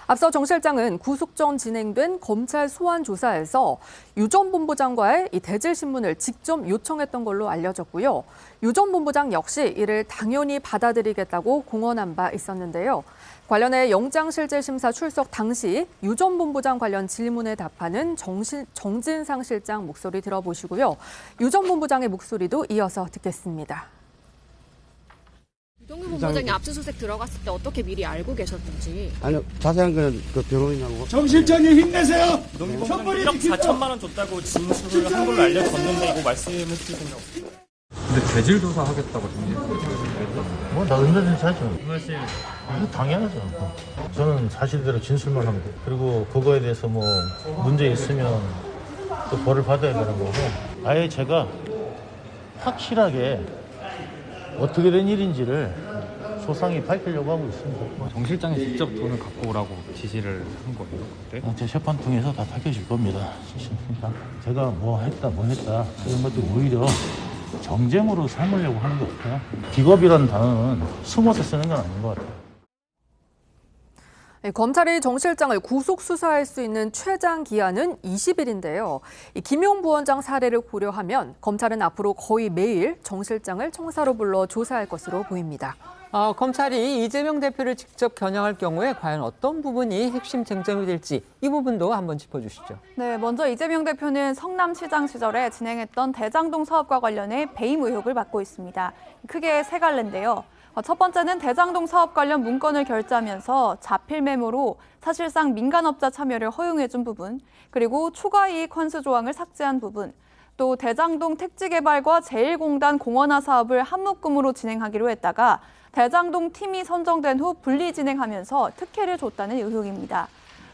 앞서 정 실장은 구속 전 진행된 검찰 소환 조사에서 유 전 본부장과의 이 대질 신문을 직접 요청했던 걸로 알려졌고요. 유 전 본부장 역시 이를 당연히 받아들이겠다고 공언한 바 있었는데요. 관련해 영장실질심사 출석 당시 유 전 본부장 관련 질문에 답하는 정진상 실장 목소리 들어보시고요. 유 전 본부장의 목소리도 이어서 듣겠습니다. 유동규 본부장이 압수수색 들어갔을 때 어떻게 미리 알고 계셨는지. 아니요, 자세한 건 그 변호인하고. 정 실장님 힘내세요. 유동규 본부장이 1억 4천만 원 줬다고 진술을 한 걸로 알려졌는데 이거 말씀해 주실 생각 없으세요? 근데 대질 조사 하겠다고 나 언제든지 하죠. 당연하죠. 저는 사실대로 진술만 합니다. 그리고 그거에 대해서 뭐 문제 있으면 또 벌을 받아야 되는 거고. 아예 제가 확실하게 어떻게 된 일인지를 소상히 밝히려고 하고 있습니다. 정 실장이 직접 돈을 갖고 오라고 지시를 한 거예요, 그때? 제 재판 통해서 다 밝혀질 겁니다. 제가 뭐 했다 이런 것도 오히려 정쟁으로 삼으려고 하는 것 같아요. 기겁이라는 단어는 숨어서 쓰는 건 아닌 것 같아요. 검찰이 정 실장을 구속 수사할 수 있는 최장 기한은 20일인데요. 김용 부원장 사례를 고려하면 검찰은 앞으로 거의 매일 정 실장을 청사로 불러 조사할 것으로 보입니다. 검찰이 이재명 대표를 직접 겨냥할 경우에 과연 어떤 부분이 핵심 쟁점이 될지 이 부분도 한번 짚어주시죠. 네, 먼저 이재명 대표는 성남시장 시절에 진행했던 대장동 사업과 관련해 배임 의혹을 받고 있습니다. 크게 세 갈래인데요. 첫 번째는 대장동 사업 관련 문건을 결제하면서 자필 메모로 사실상 민간업자 참여를 허용해준 부분, 그리고 추가이익 환수 조항을 삭제한 부분, 또 대장동 택지개발과 제1공단 공원화 사업을 한 묶음으로 진행하기로 했다가 대장동 팀이 선정된 후 분리 진행하면서 특혜를 줬다는 의혹입니다.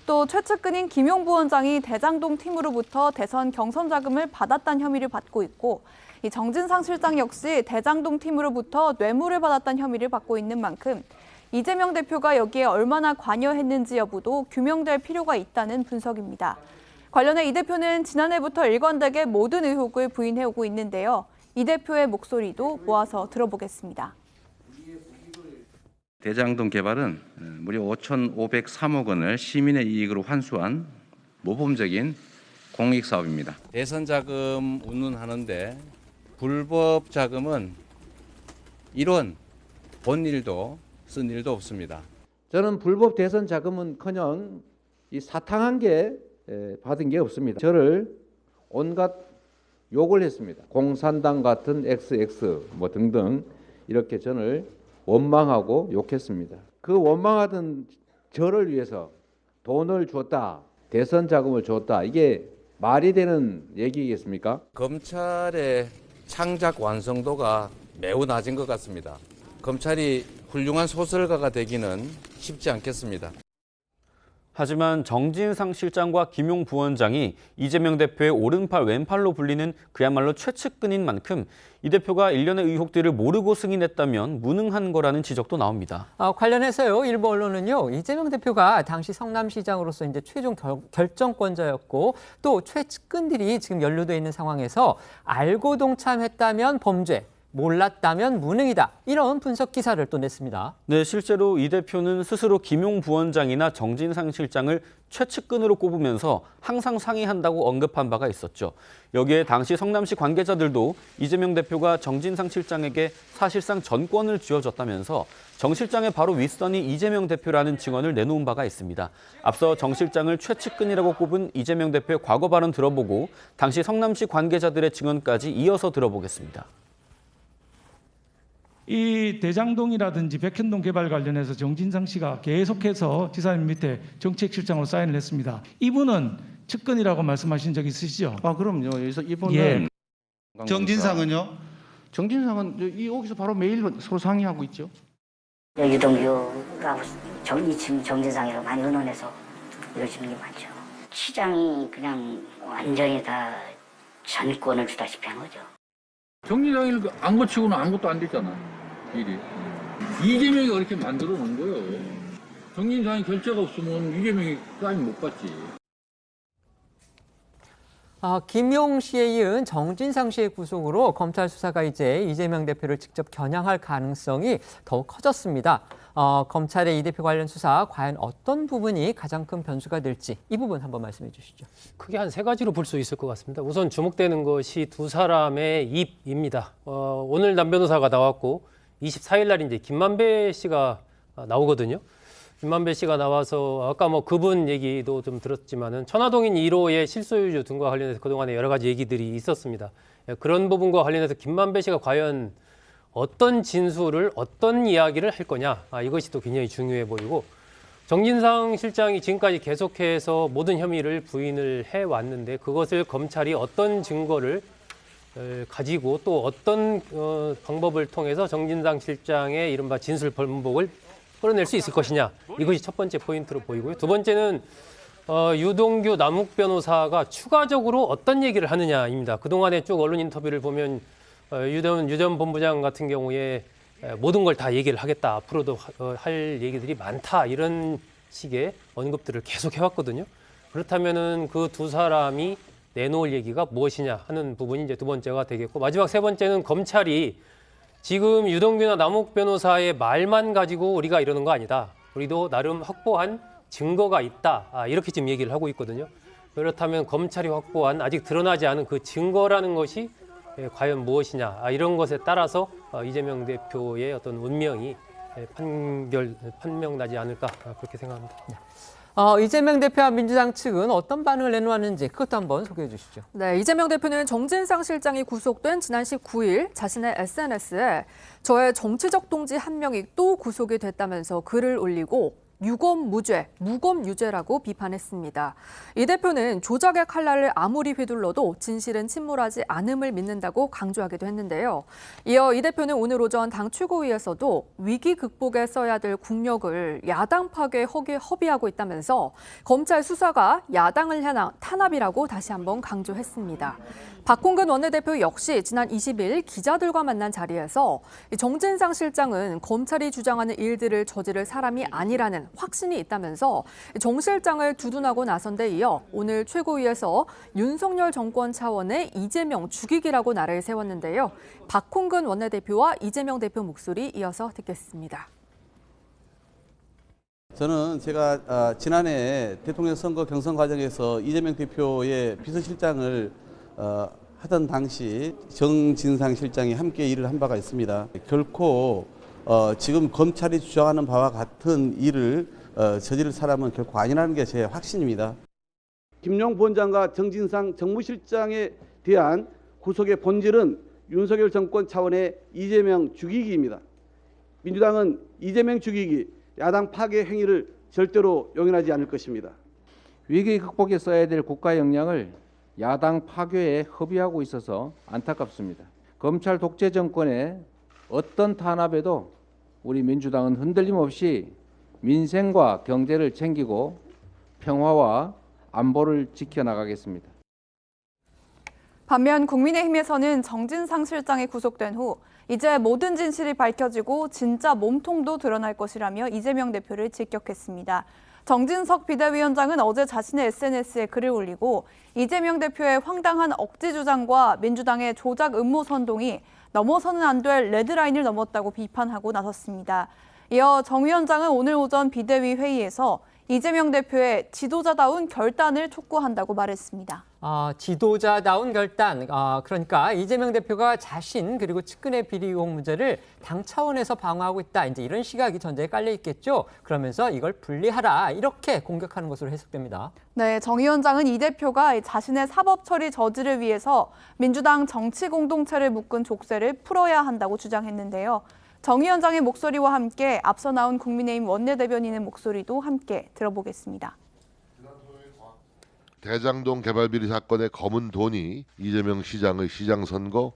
또 최측근인 김용 부원장이 대장동 팀으로부터 대선 경선 자금을 받았다는 혐의를 받고 있고, 이 정진상 실장 역시 대장동 팀으로부터 뇌물을 받았다는 혐의를 받고 있는 만큼 이재명 대표가 여기에 얼마나 관여했는지 여부도 규명될 필요가 있다는 분석입니다. 관련해 이 대표는 지난해부터 일관되게 모든 의혹을 부인해오고 있는데요. 이 대표의 목소리도 모아서 들어보겠습니다. 대장동 개발은 무려 5,503억 원을 시민의 이익으로 환수한 모범적인 공익 사업입니다. 대선 자금 운운하는데 불법 자금은 이런 본 일도 쓴 일도 없습니다. 저는 불법 대선 자금은커녕 이 사탕한 게 받은 게 없습니다. 저를 온갖 욕을 했습니다. 공산당 같은 XX 뭐 등등 이렇게 저를 원망하고 욕했습니다. 그 원망하던 저를 위해서 돈을 줬다, 대선 자금을 줬다, 이게 말이 되는 얘기겠습니까? 검찰의 창작 완성도가 매우 낮은 것 같습니다. 검찰이 훌륭한 소설가가 되기는 쉽지 않겠습니다. 하지만 정진상 실장과 김용 부원장이 이재명 대표의 오른팔 왼팔로 불리는 그야말로 최측근인 만큼 이 대표가 일련의 의혹들을 모르고 승인했다면 무능한 거라는 지적도 나옵니다. 관련해서요, 일부 언론은요, 이재명 대표가 당시 성남시장으로서 이제 최종 결정권자였고 또 최측근들이 지금 연루돼 있는 상황에서 알고 동참했다면 범죄, 몰랐다면 무능이다. 이런 분석 기사를 또 냈습니다. 네, 실제로 이 대표는 스스로 김용 부원장이나 정진상 실장을 최측근으로 꼽으면서 항상 상의한다고 언급한 바가 있었죠. 여기에 당시 성남시 관계자들도 이재명 대표가 정진상 실장에게 사실상 전권을 쥐어줬다면서 정 실장의 바로 윗선이 이재명 대표라는 증언을 내놓은 바가 있습니다. 앞서 정 실장을 최측근이라고 꼽은 이재명 대표의 과거 발언 들어보고 당시 성남시 관계자들의 증언까지 이어서 들어보겠습니다. 이 대장동이라든지 백현동 개발 관련해서 정진상 씨가 계속해서 지사님 밑에 정책실장으로 사인을 했습니다. 이분은 측근이라고 말씀하신 적 있으시죠? 그럼요. 그래서 이분은 정진상은요? 정진상은 여기서 바로 매일 서로 상의하고 있죠. 유동규하고 지금 정진상이라고 많이 의논해서 이루어지는 게 많죠. 시장이 그냥 완전히 다 전권을 주다시피 한 거죠. 정진상이 안 거치고는 아무것도 안 됐잖아, 일이. 이재명이 그렇게 만들어 놓은 거예요. 정진상이 결재가 없으면 이재명이 사인 못 받지. 김용 씨에 이은 정진상 씨의 구속으로 검찰 수사가 이제 이재명 대표를 직접 겨냥할 가능성이 더욱 커졌습니다. 검찰의 이 대표 관련 수사 과연 어떤 부분이 가장 큰 변수가 될지 이 부분 한번 말씀해 주시죠. 크게 한 세 가지로 볼 수 있을 것 같습니다. 우선 주목되는 것이 두 사람의 입입니다. 오늘 남 변호사가 나왔고 24일 날 이제 김만배 씨가 나오거든요. 김만배 씨가 나와서 아까 뭐 그분 얘기도 좀 들었지만은 천화동인 1호의 실소유주 등과 관련해서 그동안에 여러 가지 얘기들이 있었습니다. 그런 부분과 관련해서 김만배 씨가 과연 어떤 진술을 어떤 이야기를 할 거냐, 이것이 또 굉장히 중요해 보이고, 정진상 실장이 지금까지 계속해서 모든 혐의를 부인을 해왔는데 그것을 검찰이 어떤 증거를 가지고 또 어떤 방법을 통해서 정진상 실장의 이른바 진술 번복을 끌어낼 수 있을 것이냐, 이것이 첫 번째 포인트로 보이고요. 두 번째는 유동규 남욱 변호사가 추가적으로 어떤 얘기를 하느냐입니다. 그동안에 쭉 언론 인터뷰를 보면 유 전 본부장 같은 경우에 모든 걸 다 얘기를 하겠다, 앞으로도 할 얘기들이 많다, 이런 식의 언급들을 계속 해왔거든요. 그렇다면은 그 두 사람이 내놓을 얘기가 무엇이냐 하는 부분이 이제 두 번째가 되겠고, 마지막 세 번째는 검찰이 지금 유동규나 남욱 변호사의 말만 가지고 우리가 이러는 거 아니다. 우리도 나름 확보한 증거가 있다. 이렇게 지금 얘기를 하고 있거든요. 그렇다면 검찰이 확보한 아직 드러나지 않은 그 증거라는 것이 과연 무엇이냐. 이런 것에 따라서 이재명 대표의 어떤 운명이 판명나지 않을까 그렇게 생각합니다. 이재명 대표와 민주당 측은 어떤 반응을 내놓았는지 그것도 한번 소개해 주시죠. 네, 이재명 대표는 정진상 실장이 구속된 지난 19일 자신의 SNS에 저의 정치적 동지 한 명이 또 구속이 됐다면서 글을 올리고 유검무죄, 무검유죄라고 비판했습니다. 이 대표는 조작의 칼날을 아무리 휘둘러도 진실은 침몰하지 않음을 믿는다고 강조하기도 했는데요. 이어 이 대표는 오늘 오전 당 최고위에서도 위기 극복에 써야 될 국력을 야당 파괴에 허비하고 있다면서 검찰 수사가 야당을 향한 탄압이라고 다시 한번 강조했습니다. 박홍근 원내대표 역시 지난 20일 기자들과 만난 자리에서 정진상 실장은 검찰이 주장하는 일들을 저지를 사람이 아니라는 확신이 있다면서 정 실장을 두둔하고 나선 데 이어 오늘 최고위에서 윤석열 정권 차원의 이재명 죽이기라고 나를 세웠는데요. 박홍근 원내대표와 이재명 대표 목소리 이어서 듣겠습니다. 저는 제가 지난해 대통령 선거 경선 과정에서 이재명 대표의 비서실장을 하던 당시 정진상 실장이 함께 일을 한 바가 있습니다. 결코 지금 검찰이 주장하는 바와 같은 일을 저지를 사람은 결코 아니라는 게 제 확신입니다. 김용 부원장과 정진상 정무실장에 대한 구속의 본질은 윤석열 정권 차원의 이재명 죽이기입니다. 민주당은 이재명 죽이기, 야당 파괴 행위를 절대로 용인하지 않을 것입니다. 위기 극복에 써야 될 국가 역량을 야당 파괴에 허비하고 있어서 안타깝습니다. 검찰 독재 정권의 어떤 탄압에도 우리 민주당은 흔들림 없이 민생과 경제를 챙기고 평화와 안보를 지켜나가겠습니다. 반면 국민의힘에서는 정진상 실장이 구속된 후 이제 모든 진실이 밝혀지고 진짜 몸통도 드러날 것이라며 이재명 대표를 직격했습니다. 정진석 비대위원장은 어제 자신의 SNS에 글을 올리고 이재명 대표의 황당한 억지 주장과 민주당의 조작 음모 선동이 넘어서는 안 될 레드라인을 넘었다고 비판하고 나섰습니다. 이어 정 위원장은 오늘 오전 비대위 회의에서 이재명 대표의 지도자다운 결단을 촉구한다고 말했습니다. 지도자다운 결단. 그러니까 이재명 대표가 자신 그리고 측근의 비리 의혹 문제를 당 차원에서 방어하고 있다. 이제 이런 시각이 전제에 깔려 있겠죠. 그러면서 이걸 분리하라. 이렇게 공격하는 것으로 해석됩니다. 네, 정 위원장은 이 대표가 자신의 사법 처리 저지를 위해서 민주당 정치 공동체를 묶은 족쇄를 풀어야 한다고 주장했는데요. 정 위원장의 목소리와 함께 앞서 나온 국민의힘 원내대변인의 목소리도 함께 들어보겠습니다. 대장동 개발 비리 사건의 검은 돈이 이재명 시장의 시장 선거,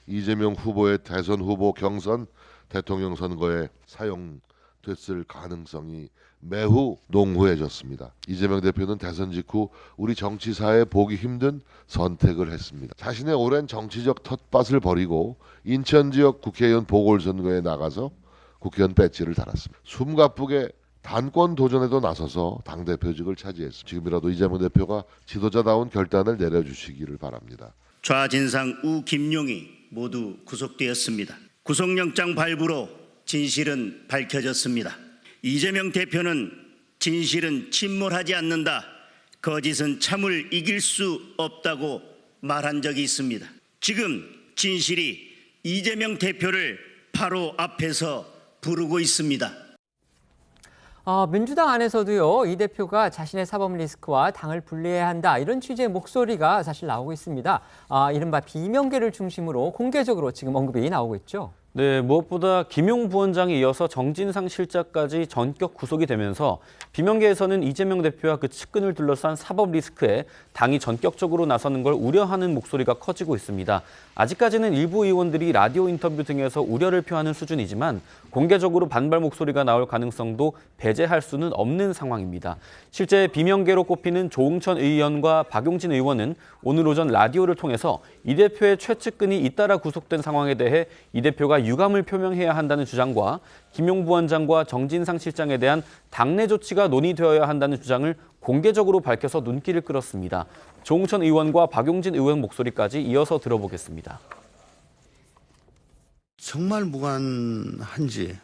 이재명 후보의 대선 후보 경선, 대통령 선거에 사용됐을 가능성이 매우 농후해졌습니다. 이재명 대표는 대선 직후 우리 정치사에 보기 힘든 선택을 했습니다. 자신의 오랜 정치적 텃밭을 버리고 인천 지역 국회의원 보궐선거에 나가서 국회의원 배지를 달았습니다. 숨가쁘게 단권 도전에도 나서서 당대표직을 차지했습니다. 지금이라도 이재명 대표가 지도자다운 결단을 내려주시기를 바랍니다. 좌진상 우 김용이 모두 구속되었습니다. 구속영장 발부로 진실은 밝혀졌습니다. 이재명 대표는 진실은 침몰하지 않는다. 거짓은 참을 이길 수 없다고 말한 적이 있습니다. 지금 진실이 이재명 대표를 바로 앞에서 부르고 있습니다. 민주당 안에서도요, 이 대표가 자신의 사법 리스크와 당을 분리해야 한다. 이런 취지의 목소리가 사실 나오고 있습니다. 이른바 비명계를 중심으로 공개적으로 지금 언급이 나오고 있죠. 네, 무엇보다 김용 부원장에 이어서 정진상 실장까지 전격 구속이 되면서 비명계에서는 이재명 대표와 그 측근을 둘러싼 사법 리스크에 당이 전격적으로 나서는 걸 우려하는 목소리가 커지고 있습니다. 아직까지는 일부 의원들이 라디오 인터뷰 등에서 우려를 표하는 수준이지만 공개적으로 반발 목소리가 나올 가능성도 배제할 수는 없는 상황입니다. 실제 비명계로 꼽히는 조응천 의원과 박용진 의원은 오늘 오전 라디오를 통해서 이 대표의 최측근이 잇따라 구속된 상황에 대해 이 대표가 유감을 표명해야 한다는 주장과 김용 부원장과 정진상 실장에 대한 당내 조치가 논의되어야 한다는 주장을 공개적으로 밝혀서 눈길을 끌었습니다. 조응천 의원과 박용진 의원 목소리까지 이어서 들어보겠습니다. 정말 무관한지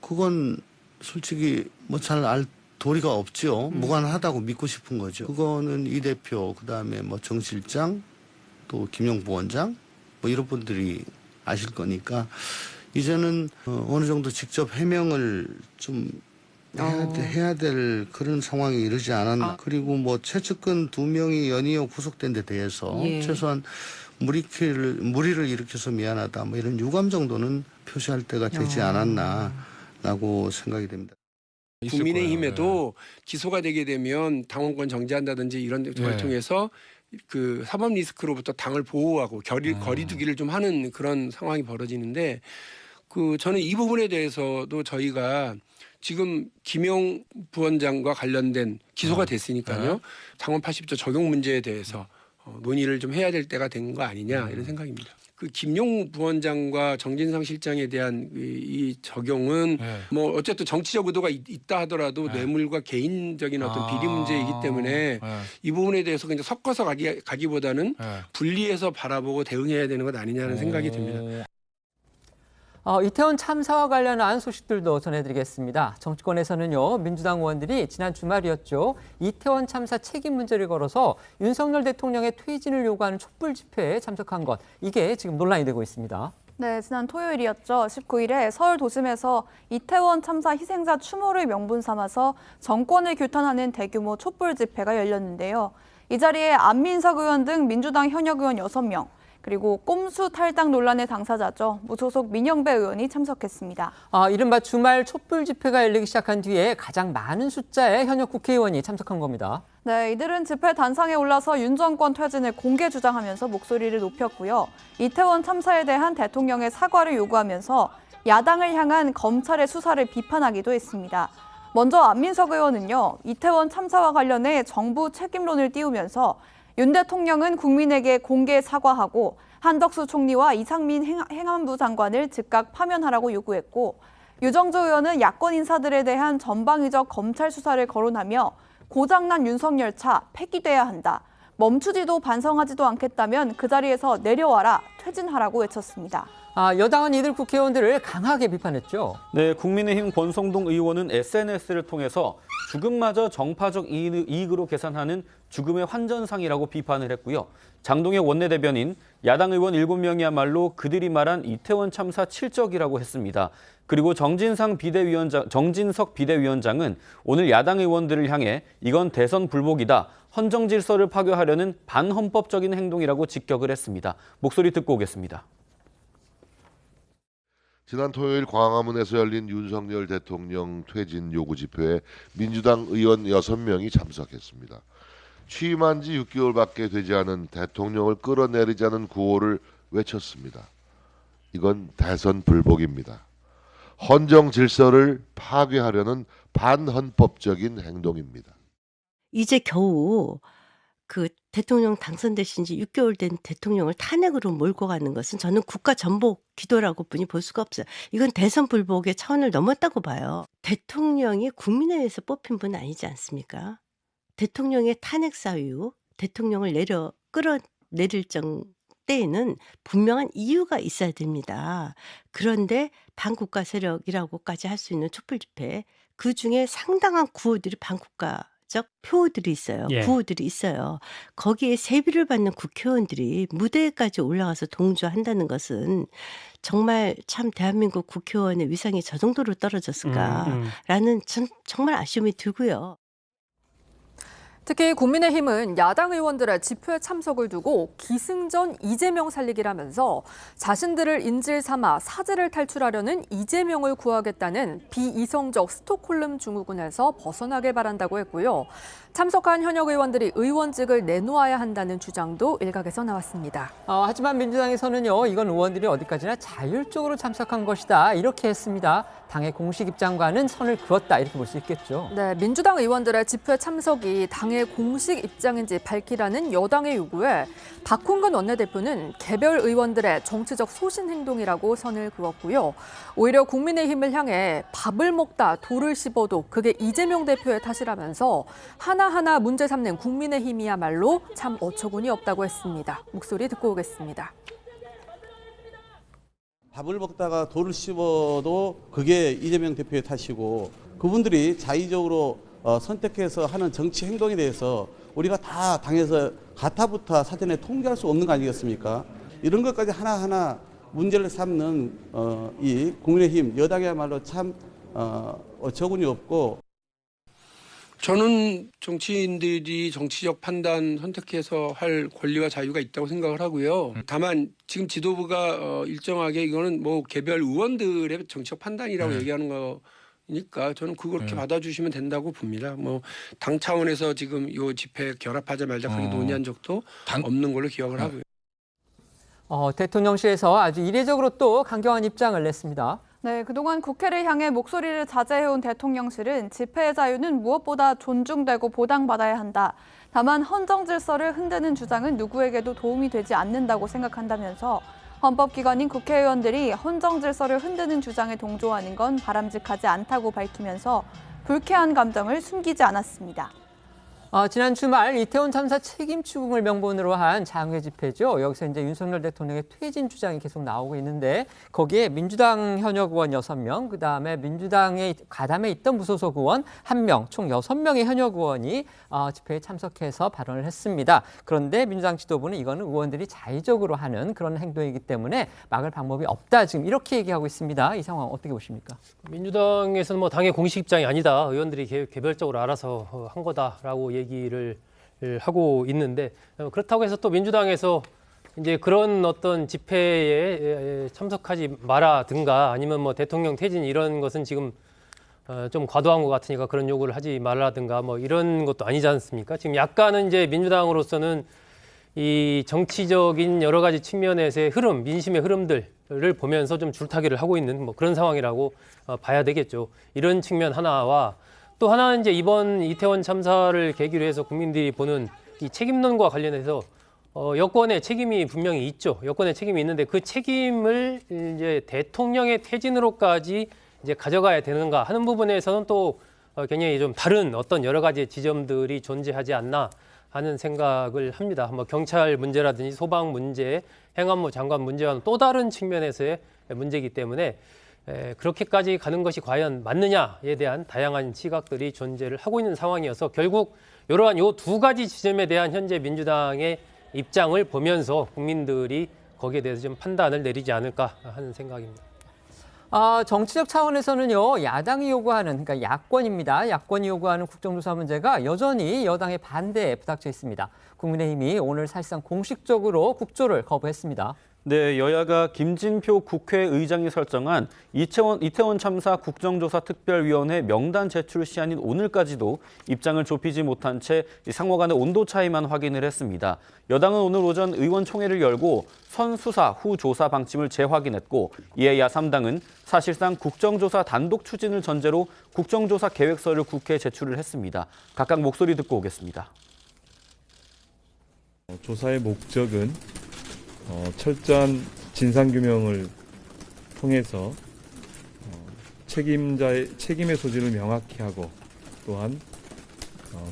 그건 솔직히 뭐 잘 알 도리가 없죠. 무관하다고 믿고 싶은 거죠. 그거는 이 대표, 그다음에 뭐 정 실장, 또 김용 부원장, 뭐 이런 분들이 아실 거니까 이제는 어느 정도 직접 해명을 좀 해야 될 그런 상황이 이르지 않았나. 그리고 뭐 최측근 2명이 연이어 구속된 데 대해서 최소한 무리를 일으켜서 미안하다, 뭐 이런 유감 정도는 표시할 때가 되지 않았나라고 생각이 됩니다. 국민의힘에도 기소가 되게 되면 당원권 정지한다든지 이런 걸 통해서 그 사법 리스크로부터 당을 보호하고 거리두기를 좀 하는 그런 상황이 벌어지는데, 그 저는 이 부분에 대해서도 저희가 지금 김용 부원장과 관련된 기소가 됐으니까요. 당원 80조 적용 문제에 대해서 논의를 좀 해야 될 때가 된 거 아니냐, 이런 생각입니다. 그 김용 부원장과 정진상 실장에 대한 이 적용은 뭐 어쨌든 정치적 의도가 있다 하더라도 뇌물과 개인적인 어떤 비리 문제이기 때문에 이 부분에 대해서 그냥 섞어서 가기보다는 분리해서 바라보고 대응해야 되는 것 아니냐는 생각이 듭니다. 이태원 참사와 관련한 소식들도 전해드리겠습니다. 정치권에서는요, 민주당 의원들이 지난 주말이었죠, 이태원 참사 책임 문제를 걸어서 윤석열 대통령의 퇴진을 요구하는 촛불 집회에 참석한 것, 이게 지금 논란이 되고 있습니다. 네, 지난 토요일이었죠. 19일에 서울 도심에서 이태원 참사 희생자 추모를 명분 삼아서 정권을 규탄하는 대규모 촛불 집회가 열렸는데요. 이 자리에 안민석 의원 등 민주당 현역 의원 6명, 그리고 꼼수 탈당 논란의 당사자죠. 무소속 민영배 의원이 참석했습니다. 이른바 주말 촛불 집회가 열리기 시작한 뒤에 가장 많은 숫자의 현역 국회의원이 참석한 겁니다. 네, 이들은 집회 단상에 올라서 윤 정권 퇴진을 공개 주장하면서 목소리를 높였고요. 이태원 참사에 대한 대통령의 사과를 요구하면서 야당을 향한 검찰의 수사를 비판하기도 했습니다. 먼저 안민석 의원은요, 이태원 참사와 관련해 정부 책임론을 띄우면서 윤 대통령은 국민에게 공개 사과하고 한덕수 총리와 이상민 행안부 장관을 즉각 파면하라고 요구했고, 유정주 의원은 야권 인사들에 대한 전방위적 검찰 수사를 거론하며 고장난 윤석열 차 폐기돼야 한다. 멈추지도 반성하지도 않겠다면 그 자리에서 내려와라, 퇴진하라고 외쳤습니다. 여당은 이들 국회의원들을 강하게 비판했죠. 네, 국민의힘 권성동 의원은 SNS를 통해서 죽음마저 정파적 이익으로 계산하는 죽음의 환전상이라고 비판을 했고요. 장동혁 원내대변인, 야당 의원 7명이야말로 그들이 말한 이태원 참사 칠적이라고 했습니다. 그리고 정진석 비대위원장은 오늘 야당 의원들을 향해 이건 대선 불복이다, 헌정 질서를 파괴하려는 반헌법적인 행동이라고 직격을 했습니다. 목소리 듣고 오겠습니다. 지난 토요일 광화문에서 열린 윤석열 대통령 퇴진 요구 집회에 민주당 의원 6명이 참석했습니다. 취임한 지 6개월밖에 되지 않은 대통령을 끌어내리자는 구호를 외쳤습니다. 이건 대선 불복입니다. 헌정 질서를 파괴하려는 반헌법적인 행동입니다. 이제 겨우 그 대통령 당선되신 지 6개월 된 대통령을 탄핵으로 몰고 가는 것은 저는 국가 전복 기도라고 뿐이 볼 수가 없어요. 이건 대선 불복의 차원을 넘었다고 봐요. 대통령이 국민의회에서 뽑힌 분 아니지 않습니까? 대통령의 탄핵 사유, 대통령을 끌어내릴 때에는 분명한 이유가 있어야 됩니다. 그런데 반국가 세력이라고까지 할 수 있는 촛불 집회, 그중에 상당한 구호들이 반국가적 표들이 있어요. 구호들이 있어요. 거기에 세비를 받는 국회의원들이 무대에까지 올라가서 동조한다는 것은 정말 참 대한민국 국회의원의 위상이 저 정도로 떨어졌을까라는 정말 아쉬움이 들고요. 특히 국민의힘은 야당 의원들의 집회 참석을 두고 기승전 이재명 살리기라면서 자신들을 인질 삼아 사지를 탈출하려는 이재명을 구하겠다는 비이성적 스톡홀름 증후군에서 벗어나길 바란다고 했고요. 참석한 현역 의원들이 의원직을 내놓아야 한다는 주장도 일각에서 나왔습니다. 하지만 민주당에서는요, 이건 의원들이 어디까지나 자율적으로 참석한 것이다, 이렇게 했습니다. 당의 공식 입장과는 선을 그었다, 이렇게 볼 수 있겠죠. 네, 민주당 의원들의 집회 참석이 당의 공식 입장인지 밝히라는 여당의 요구에 박홍근 원내대표는 개별 의원들의 정치적 소신 행동이라고 선을 그었고요. 오히려 국민의힘을 향해 밥을 먹다 돌을 씹어도 그게 이재명 대표의 탓이라면서 하나하나 문제 삼는 국민의힘이야말로 참 어처구니 없다고 했습니다. 목소리 듣고 오겠습니다. 밥을 먹다가 돌을 씹어도 그게 이재명 대표의 탓이고, 그분들이 자의적으로 선택해서 하는 정치 행동에 대해서 우리가 다 당에서 가타부터 사전에 통제할 수 없는 거 아니겠습니까? 이런 것까지 하나하나 문제를 삼는 이 국민의힘 여당이야말로 참 어처구니 없고. 저는 정치인들이 정치적 판단 선택해서 할 권리와 자유가 있다고 생각을 하고요. 다만 지금 지도부가 일정하게 이거는 뭐 개별 의원들의 정치적 판단이라고 얘기하는 거니까 저는 그렇게 받아주시면 된다고 봅니다. 뭐 당 차원에서 지금 이 집회 결합하자 말자 그렇게 논의한 적도 없는 걸로 기억을 하고요. 대통령실에서 아주 이례적으로 또 강경한 입장을 냈습니다. 네, 그동안 국회를 향해 목소리를 자제해온 대통령실은 집회의 자유는 무엇보다 존중되고 보장받아야 한다. 다만 헌정 질서를 흔드는 주장은 누구에게도 도움이 되지 않는다고 생각한다면서 헌법기관인 국회의원들이 헌정 질서를 흔드는 주장에 동조하는 건 바람직하지 않다고 밝히면서 불쾌한 감정을 숨기지 않았습니다. 지난 주말 이태원 참사 책임 추궁을 명분으로 한 장외 집회죠. 여기서 이제 윤석열 대통령의 퇴진 주장이 계속 나오고 있는데 거기에 민주당 현역 의원 6명, 그다음에 민주당의 가담에 있던 무소속 의원 1명, 총 6명의 현역 의원이 집회에 참석해서 발언을 했습니다. 그런데 민주당 지도부는 이거는 의원들이 자의적으로 하는 그런 행동이기 때문에 막을 방법이 없다. 지금 이렇게 얘기하고 있습니다. 이 상황 어떻게 보십니까? 민주당에서는 뭐 당의 공식 입장이 아니다. 의원들이 개별적으로 알아서 한 거다라고 얘기를 하고 있는데 그렇다고 해서 또 민주당에서 이제 그런 어떤 집회에 참석하지 마라든가 아니면 뭐 대통령 퇴진 이런 것은 지금 좀 과도한 것 같으니까 그런 요구를 하지 말라든가 뭐 이런 것도 아니지 않습니까? 지금 약간은 이제 민주당으로서는 이 정치적인 여러 가지 측면에서의 흐름, 민심의 흐름들을 보면서 좀 줄타기를 하고 있는 뭐 그런 상황이라고 봐야 되겠죠. 이런 측면 하나와 또 하나는 이제 이번 이태원 참사를 계기로 해서 국민들이 보는 이 책임론과 관련해서 여권의 책임이 분명히 있죠. 여권의 책임이 있는데 그 책임을 이제 대통령의 퇴진으로까지 이제 가져가야 되는가 하는 부분에서는 또 굉장히 좀 다른 어떤 여러 가지 지점들이 존재하지 않나 하는 생각을 합니다. 뭐 경찰 문제라든지 소방 문제, 행안부 장관 문제와는 또 다른 측면에서의 문제이기 때문에 그렇게까지 가는 것이 과연 맞느냐에 대한 다양한 시각들이 존재를 하고 있는 상황이어서 결국 이러한 요 두 가지 지점에 대한 현재 민주당의 입장을 보면서 국민들이 거기에 대해서 좀 판단을 내리지 않을까 하는 생각입니다. 정치적 차원에서는요, 야당이 요구하는, 그러니까 야권입니다. 야권이 요구하는 국정조사 문제가 여전히 여당의 반대에 부닥쳐 있습니다. 국민의힘이 오늘 사실상 공식적으로 국조를 거부했습니다. 네, 여야가 김진표 국회의장이 설정한 이태원 참사 국정조사 특별위원회 명단 제출 시한인 오늘까지도 입장을 좁히지 못한 채 상호 간의 온도 차이만 확인을 했습니다. 여당은 오늘 오전 의원총회를 열고 선 수사 후 조사 방침을 재확인했고 이에 야3당은 사실상 국정조사 단독 추진을 전제로 국정조사 계획서를 국회에 제출을 했습니다. 각각 목소리 듣고 오겠습니다. 조사의 목적은 철저한 진상규명을 통해서 책임의 소지를 명확히 하고 또한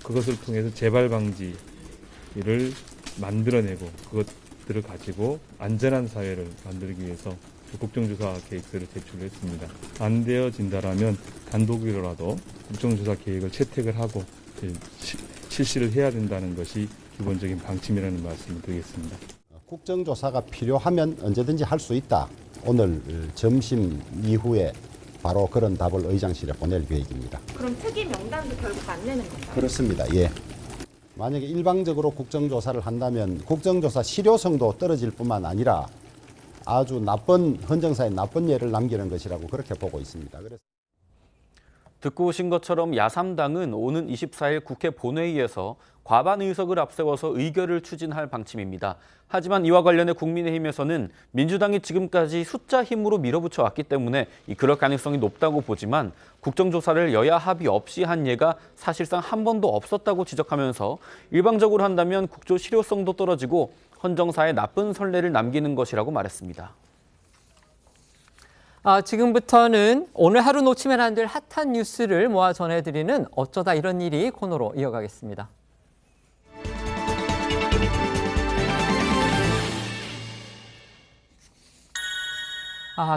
그것을 통해서 재발 방지를 만들어내고 그것들을 가지고 안전한 사회를 만들기 위해서 국정조사 계획서를 제출했습니다. 안 되어진다라면 단독으로라도 국정조사 계획을 채택을 하고 실시를 해야 된다는 것이 기본적인 방침이라는 말씀을 드리겠습니다. 국정조사가 필요하면 언제든지 할 수 있다. 오늘 점심 이후에 바로 그런 답을 의장실에 보낼 계획입니다. 그럼 특위 명단도 결국 안 내는 건가요? 그렇습니다. 예. 만약에 일방적으로 국정조사를 한다면 국정조사 실효성도 떨어질 뿐만 아니라 아주 나쁜 헌정사에 나쁜 예를 남기는 것이라고 그렇게 보고 있습니다. 그래서 듣고 오신 것처럼 야3당은 오는 24일 국회 본회의에서 과반 의석을 앞세워서 의결을 추진할 방침입니다. 하지만 이와 관련해 국민의힘에서는 민주당이 지금까지 숫자 힘으로 밀어붙여 왔기 때문에 그럴 가능성이 높다고 보지만 국정조사를 여야 합의 없이 한 예가 사실상 한 번도 없었다고 지적하면서 일방적으로 한다면 국조 실효성도 떨어지고 헌정사에 나쁜 선례를 남기는 것이라고 말했습니다. 지금부터는 오늘 하루 놓치면 안 될 핫한 뉴스를 모아 전해드리는 어쩌다 이런 일이 코너로 이어가겠습니다.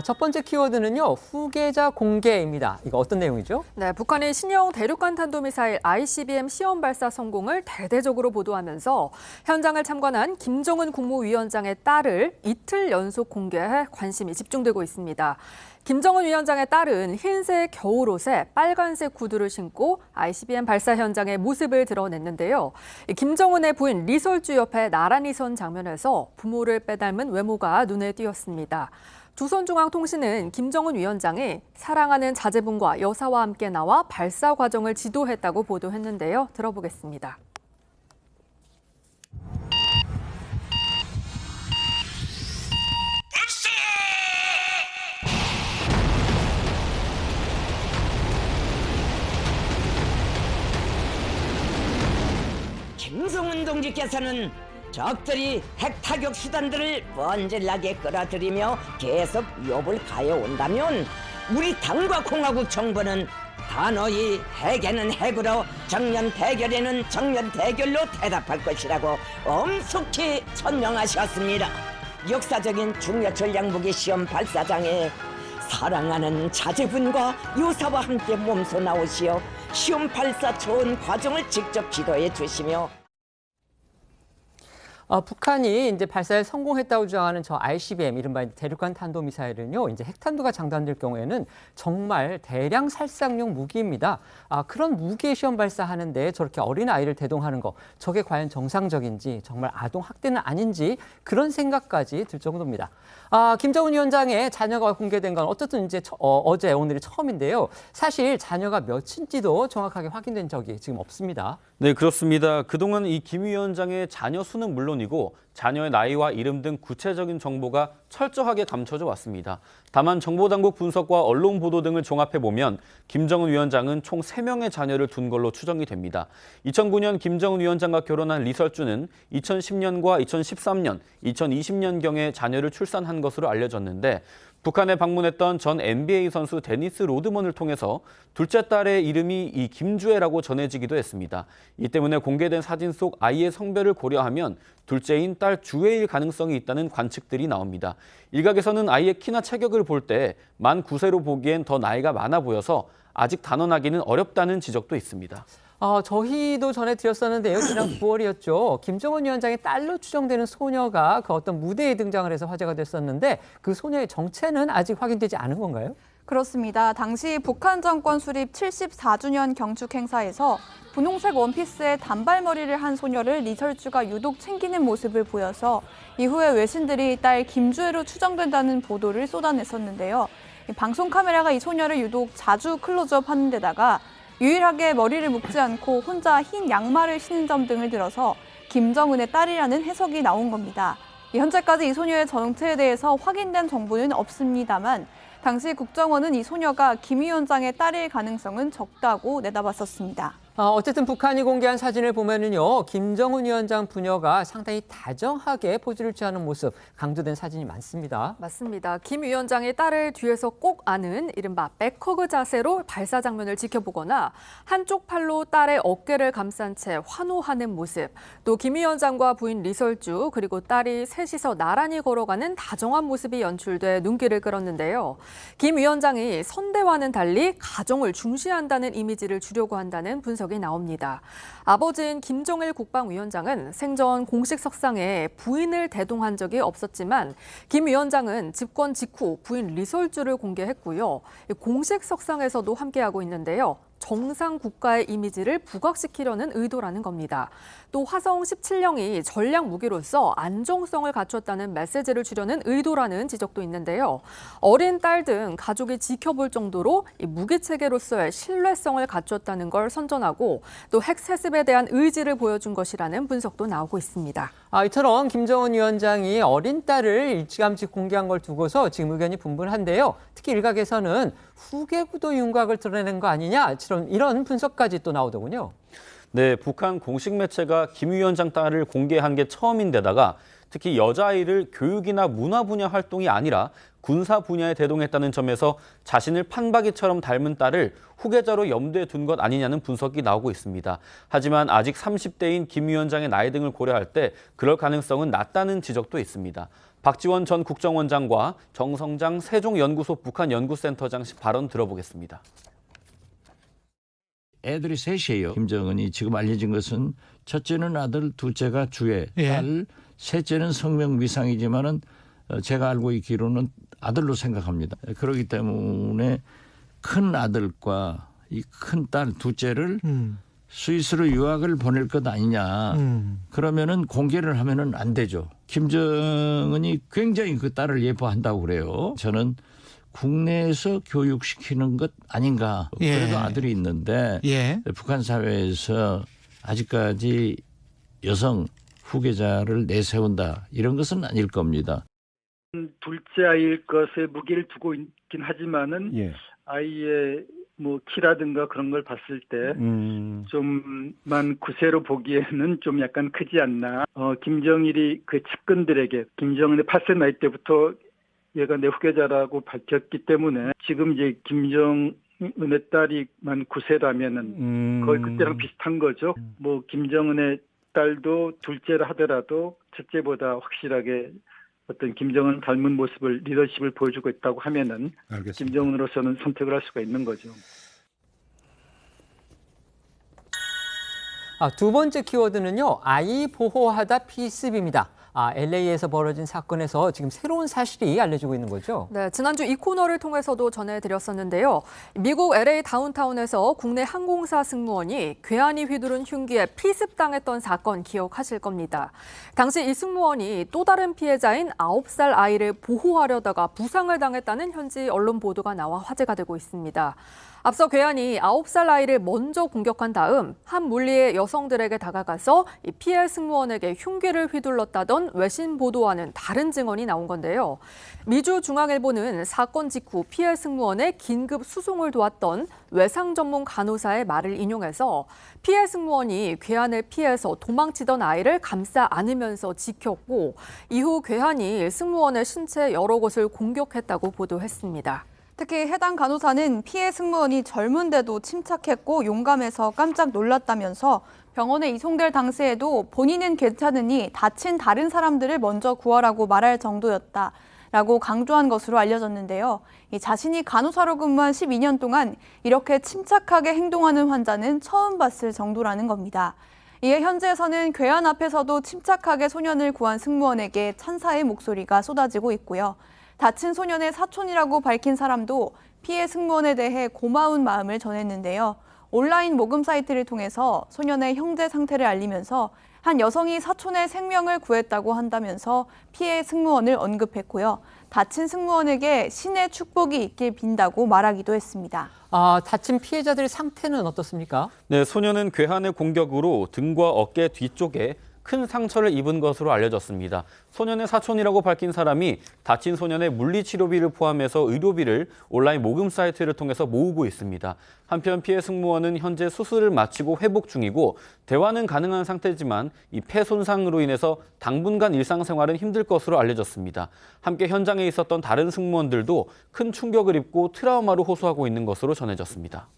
첫 번째 키워드는요, 후계자 공개입니다. 이거 어떤 내용이죠? 네, 북한의 신형 대륙간 탄도미사일 ICBM 시험 발사 성공을 대대적으로 보도하면서 현장을 참관한 김정은 국무위원장의 딸을 이틀 연속 공개해 관심이 집중되고 있습니다. 김정은 위원장의 딸은 흰색 겨울옷에 빨간색 구두를 신고 ICBM 발사 현장의 모습을 드러냈는데요. 김정은의 부인 리설주 옆에 나란히 선 장면에서 부모를 빼닮은 외모가 눈에 띄었습니다. 조선중앙통신은 김정은 위원장이 사랑하는 자제분과 여사와 함께 나와 발사 과정을 지도했다고 보도했는데요. 들어보겠습니다. 김정은 동지께서는 적들이 핵 타격 수단들을 뻔질나게 끌어들이며 계속 위협을 가해온다면 우리 당과 공화국 정부는 단호히 핵에는 핵으로 정면 대결에는 정면 대결로 대답할 것이라고 엄숙히 천명하셨습니다. 역사적인 중요 전략무기 시험 발사장에 사랑하는 자제분과 요사와 함께 몸소 나오시어 시험 발사 좋은 과정을 직접 지도해 주시며 북한이 이제 발사에 성공했다고 주장하는 저 ICBM, 이른바 대륙간 탄도미사일은요, 이제 핵탄두가 장전될 경우에는 정말 대량 살상용 무기입니다. 그런 무기의 시험 발사하는데 저렇게 어린 아이를 대동하는 거, 저게 과연 정상적인지, 정말 아동 학대는 아닌지 그런 생각까지 들 정도입니다. 김정은 위원장의 자녀가 공개된 건 어쨌든 이제 어제 오늘이 처음인데요. 사실 자녀가 몇인지도 정확하게 확인된 적이 지금 없습니다. 네, 그렇습니다. 그동안 이 김 위원장의 자녀 수는 물론이고 자녀의 나이와 이름 등 구체적인 정보가 철저하게 감춰져 왔습니다. 다만 정보당국 분석과 언론 보도 등을 종합해보면 김정은 위원장은 총 3명의 자녀를 둔 걸로 추정이 됩니다. 2009년 김정은 위원장과 결혼한 리설주는 2010년과 2013년, 2020년경에 자녀를 출산한 것으로 알려졌는데 북한에 방문했던 전 NBA 선수 데니스 로드먼을 통해서 둘째 딸의 이름이 이 김주애라고 전해지기도 했습니다. 이 때문에 공개된 사진 속 아이의 성별을 고려하면 둘째인 딸 주애일 가능성이 있다는 관측들이 나옵니다. 일각에서는 아이의 키나 체격을 볼 때 만 9세로 보기엔 더 나이가 많아 보여서 아직 단언하기는 어렵다는 지적도 있습니다. 저희도 전해드렸었는데요. 지난 9월이었죠. 김정은 위원장의 딸로 추정되는 소녀가 그 어떤 무대에 등장을 해서 화제가 됐었는데 그 소녀의 정체는 아직 확인되지 않은 건가요? 그렇습니다. 당시 북한 정권 수립 74주년 경축 행사에서 분홍색 원피스에 단발머리를 한 소녀를 리설주가 유독 챙기는 모습을 보여서 이후에 외신들이 딸 김주애로 추정된다는 보도를 쏟아냈었는데요. 방송 카메라가 이 소녀를 유독 자주 클로즈업하는 데다가 유일하게 머리를 묶지 않고 혼자 흰 양말을 신은 점 등을 들어서 김정은의 딸이라는 해석이 나온 겁니다. 현재까지 이 소녀의 정체에 대해서 확인된 정보는 없습니다만 당시 국정원은 이 소녀가 김 위원장의 딸일 가능성은 적다고 내다봤었습니다. 어쨌든 북한이 공개한 사진을 보면은요, 김정은 위원장 부녀가 상당히 다정하게 포즈를 취하는 모습 강조된 사진이 많습니다. 맞습니다. 김 위원장의 딸을 뒤에서 꼭 안은 이른바 백허그 자세로 발사 장면을 지켜보거나 한쪽 팔로 딸의 어깨를 감싼 채 환호하는 모습, 또 김 위원장과 부인 리설주 그리고 딸이 셋이서 나란히 걸어가는 다정한 모습이 연출돼 눈길을 끌었는데요. 김 위원장이 선대와는 달리 가정을 중시한다는 이미지를 주려고 한다는 분석이 나옵니다. 아버지인 김정일 국방위원장은 생전 공식 석상에 부인을 대동한 적이 없었지만 김 위원장은 집권 직후 부인 리설주를 공개했고요. 공식 석상에서도 함께하고 있는데요. 정상 국가의 이미지를 부각시키려는 의도라는 겁니다. 또 화성 17형이 전략 무기로서 안정성을 갖췄다는 메시지를 주려는 의도라는 지적도 있는데요. 어린 딸 등 가족이 지켜볼 정도로 이 무기 체계로서의 신뢰성을 갖췄다는 걸 선전하고 또 핵 세습에 대한 의지를 보여준 것이라는 분석도 나오고 있습니다. 이처럼 김정은 위원장이 어린 딸을 일찌감치 공개한 걸 두고서 지금 의견이 분분한데요. 특히 일각에서는 후계구도 윤곽을 드러내는 거 아니냐, 이런 분석까지 또 나오더군요. 네, 북한 공식 매체가 김 위원장 딸을 공개한 게 처음인데다가 특히 여자아이를 교육이나 문화 분야 활동이 아니라 군사 분야에 대동했다는 점에서 자신을 판박이처럼 닮은 딸을 후계자로 염두에 둔 것 아니냐는 분석이 나오고 있습니다. 하지만 아직 30대인 김 위원장의 나이 등을 고려할 때 그럴 가능성은 낮다는 지적도 있습니다. 박지원 전 국정원장과 정성장 세종연구소 북한연구센터장 발언 들어보겠습니다. 애들이 셋이에요. 김정은이 지금 알려진 것은 첫째는 아들, 둘째가 주애, 딸, 셋째는 성명 미상이지만은 제가 알고 있기로는 아들로 생각합니다. 그렇기 때문에 큰 아들과 이 큰 딸 둘째를 스위스로 유학을 보낼 것 아니냐. 그러면은 공개를 하면은 안 되죠. 김정은이 굉장히 그 딸을 예뻐한다고 그래요. 저는 국내에서 교육시키는 것 아닌가. 그래도 아들이 있는데 북한 사회에서 아직까지 여성 후계자를 내세운다. 이런 것은 아닐 겁니다. 둘째 아이일 것에 무게를 두고 있긴 하지만은 아이의 뭐 키라든가 그런 걸 봤을 때 좀만 구세로 보기에는 좀 약간 크지 않나. 김정일이 그 측근들에게 김정은의 8세 나이 때부터 얘가 내 후계자라고 밝혔기 때문에 지금 이제 김정은의 딸이 만 9세라면은 거의 그때랑 비슷한 거죠. 뭐 김정은의 딸도 둘째라 하더라도 첫째보다 확실하게 어떤 김정은 닮은 모습을 리더십을 보여주고 있다고 하면은 알겠습니다. 김정은으로서는 선택을 할 수가 있는 거죠. 두 번째 키워드는요. 아이 보호하다 피습입니다. LA에서 벌어진 사건에서 지금 새로운 사실이 알려지고 있는 거죠? 네, 지난주 이 코너를 통해서도 전해드렸었는데요. 미국 LA 다운타운에서 국내 항공사 승무원이 괴한이 휘두른 흉기에 피습당했던 사건 기억하실 겁니다. 당시 이 승무원이 또 다른 피해자인 9살 아이를 보호하려다가 부상을 당했다는 현지 언론 보도가 나와 화제가 되고 있습니다. 앞서 괴한이 9살 아이를 먼저 공격한 다음 한 물리의 여성들에게 다가가서 이 피해 승무원에게 흉기를 휘둘렀다던 외신 보도와는 다른 증언이 나온 건데요. 미주중앙일보는 사건 직후 피해 승무원의 긴급 수송을 도왔던 외상 전문 간호사의 말을 인용해서 피해 승무원이 괴한을 피해서 도망치던 아이를 감싸 안으면서 지켰고 이후 괴한이 승무원의 신체 여러 곳을 공격했다고 보도했습니다. 특히 해당 간호사는 피해 승무원이 젊은데도 침착했고 용감해서 깜짝 놀랐다면서 병원에 이송될 당시에도 본인은 괜찮으니 다친 다른 사람들을 먼저 구하라고 말할 정도였다라고 강조한 것으로 알려졌는데요. 자신이 간호사로 근무한 12년 동안 이렇게 침착하게 행동하는 환자는 처음 봤을 정도라는 겁니다. 이에 현지에서는 괴한 앞에서도 침착하게 소년을 구한 승무원에게 찬사의 목소리가 쏟아지고 있고요. 다친 소년의 사촌이라고 밝힌 사람도 피해 승무원에 대해 고마운 마음을 전했는데요. 온라인 모금 사이트를 통해서 소년의 형제 상태를 알리면서 한 여성이 사촌의 생명을 구했다고 한다면서 피해 승무원을 언급했고요. 다친 승무원에게 신의 축복이 있길 빈다고 말하기도 했습니다. 다친 피해자들의 상태는 어떻습니까? 네, 소년은 괴한의 공격으로 등과 어깨 뒤쪽에 큰 상처를 입은 것으로 알려졌습니다. 소년의 사촌이라고 밝힌 사람이 다친 소년의 물리치료비를 포함해서 의료비를 온라인 모금 사이트를 통해서 모으고 있습니다. 한편 피해 승무원은 현재 수술을 마치고 회복 중이고 대화는 가능한 상태지만 이 폐 손상으로 인해서 당분간 일상생활은 힘들 것으로 알려졌습니다. 함께 현장에 있었던 다른 승무원들도 큰 충격을 입고 트라우마로 호소하고 있는 것으로 전해졌습니다.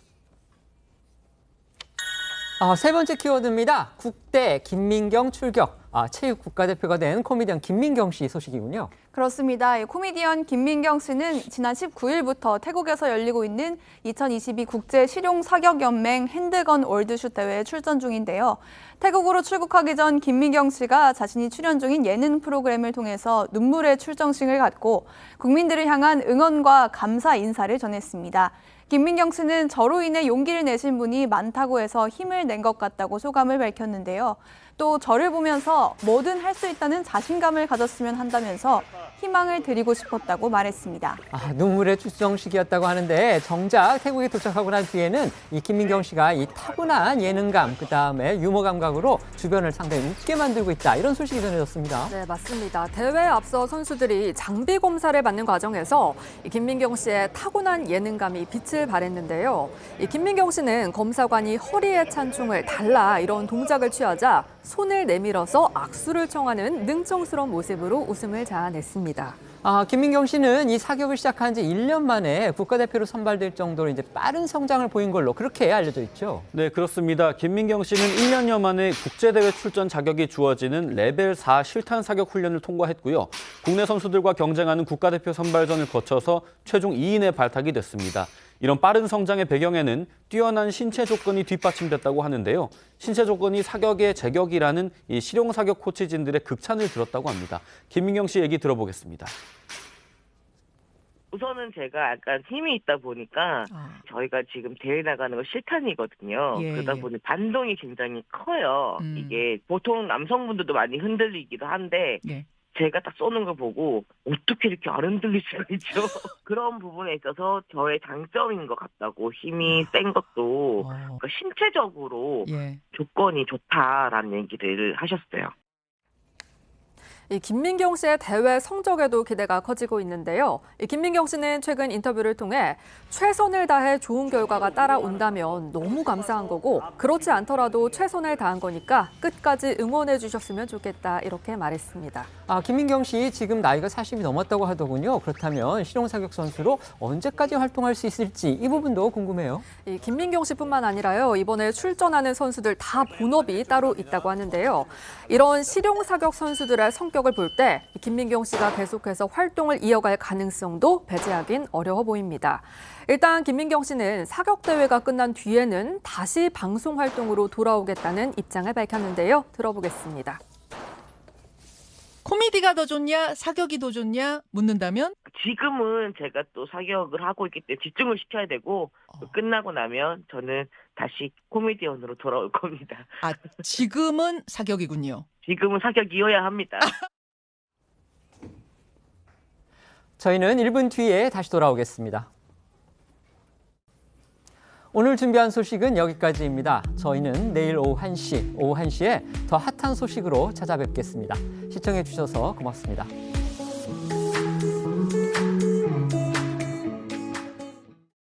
세 번째 키워드입니다. 국대 김민경 출격. 체육 국가대표가 된 코미디언 김민경 씨 소식이군요. 그렇습니다. 코미디언 김민경 씨는 지난 19일부터 태국에서 열리고 있는 2022 국제실용사격연맹 핸드건 월드슛 대회에 출전 중인데요. 태국으로 출국하기 전 김민경 씨가 자신이 출연 중인 예능 프로그램을 통해서 눈물의 출정식을 갖고 국민들을 향한 응원과 감사 인사를 전했습니다. 김민경 씨는 저로 인해 용기를 내신 분이 많다고 해서 힘을 낸 것 같다고 소감을 밝혔는데요. 또 저를 보면서 뭐든 할 수 있다는 자신감을 가졌으면 한다면서 희망을 드리고 싶었다고 말했습니다. 눈물의 출정식이었다고 하는데 정작 태국에 도착하고 난 뒤에는 이 김민경 씨가 이 타고난 예능감, 그다음에 유머 감각으로 주변을 상당히 웃게 만들고 있다. 이런 소식이 전해졌습니다. 네, 맞습니다. 대회에 앞서 선수들이 장비 검사를 받는 과정에서 이 김민경 씨의 타고난 예능감이 빛을 발했는데요. 이 김민경 씨는 검사관이 허리에 찬 총을 달라 이런 동작을 취하자 손을 내밀어서 악수를 청하는 능청스러운 모습으로 웃음을 자아냈습니다. 김민경 씨는 이 사격을 시작한 지 1년 만에 국가대표로 선발될 정도로 이제 빠른 성장을 보인 걸로 그렇게 알려져 있죠. 네, 그렇습니다. 김민경 씨는 1년여 만에 국제대회 출전 자격이 주어지는 레벨 4 실탄 사격 훈련을 통과했고요. 국내 선수들과 경쟁하는 국가대표 선발전을 거쳐서 최종 2인에 발탁이 됐습니다. 이런 빠른 성장의 배경에는 뛰어난 신체 조건이 뒷받침됐다고 하는데요. 신체 조건이 사격의 제격이라는 이 실용 사격 코치진들의 극찬을 들었다고 합니다. 김민경 씨 얘기 들어보겠습니다. 우선은 제가 약간 힘이 있다 보니까 저희가 지금 대회 나가는 거 실탄이거든요. 예, 그러다 예. 보니 반동이 굉장히 커요. 이게 보통 남성분들도 많이 흔들리기도 한데 예. 제가 딱 쏘는 거 보고 어떻게 이렇게 안 흔들릴 수가 있죠. 그런 부분에 있어서 저의 장점인 것 같다고 힘이 센 것도 그러니까 신체적으로 예. 조건이 좋다라는 얘기를 하셨어요. 이 김민경 씨의 대회 성적에도 기대가 커지고 있는데요. 이 김민경 씨는 최근 인터뷰를 통해 최선을 다해 좋은 결과가 따라온다면 너무 감사한 거고 그렇지 않더라도 최선을 다한 거니까 끝까지 응원해 주셨으면 좋겠다 이렇게 말했습니다. 김민경 씨 지금 나이가 40이 넘었다고 하더군요. 그렇다면 실용사격 선수로 언제까지 활동할 수 있을지 이 부분도 궁금해요. 이 김민경 씨뿐만 아니라요. 이번에 출전하는 선수들 다 본업이 따로 있다고 하는데요. 이런 실용사격 선수들의 성격을 볼 때 김민경 씨가 계속해서 활동을 이어갈 가능성도 배제하긴 어려워 보입니다. 일단 김민경 씨는 사격 대회가 끝난 뒤에는 다시 방송 활동으로 돌아오겠다는 입장을 밝혔는데요. 들어보겠습니다. 코미디가 더 좋냐, 사격이 더 좋냐 묻는다면? 지금은 제가 또 사격을 하고 있기 때문에 집중을 시켜야 되고 끝나고 나면 저는 다시 코미디언으로 돌아올 겁니다. 지금은 사격이군요. 지금은 사격이어야 합니다. 저희는 1분 뒤에 다시 돌아오겠습니다. 오늘 준비한 소식은 여기까지입니다. 저희는 내일 오후 1시에 더 핫한 소식으로 찾아뵙겠습니다. 시청해 주셔서 고맙습니다.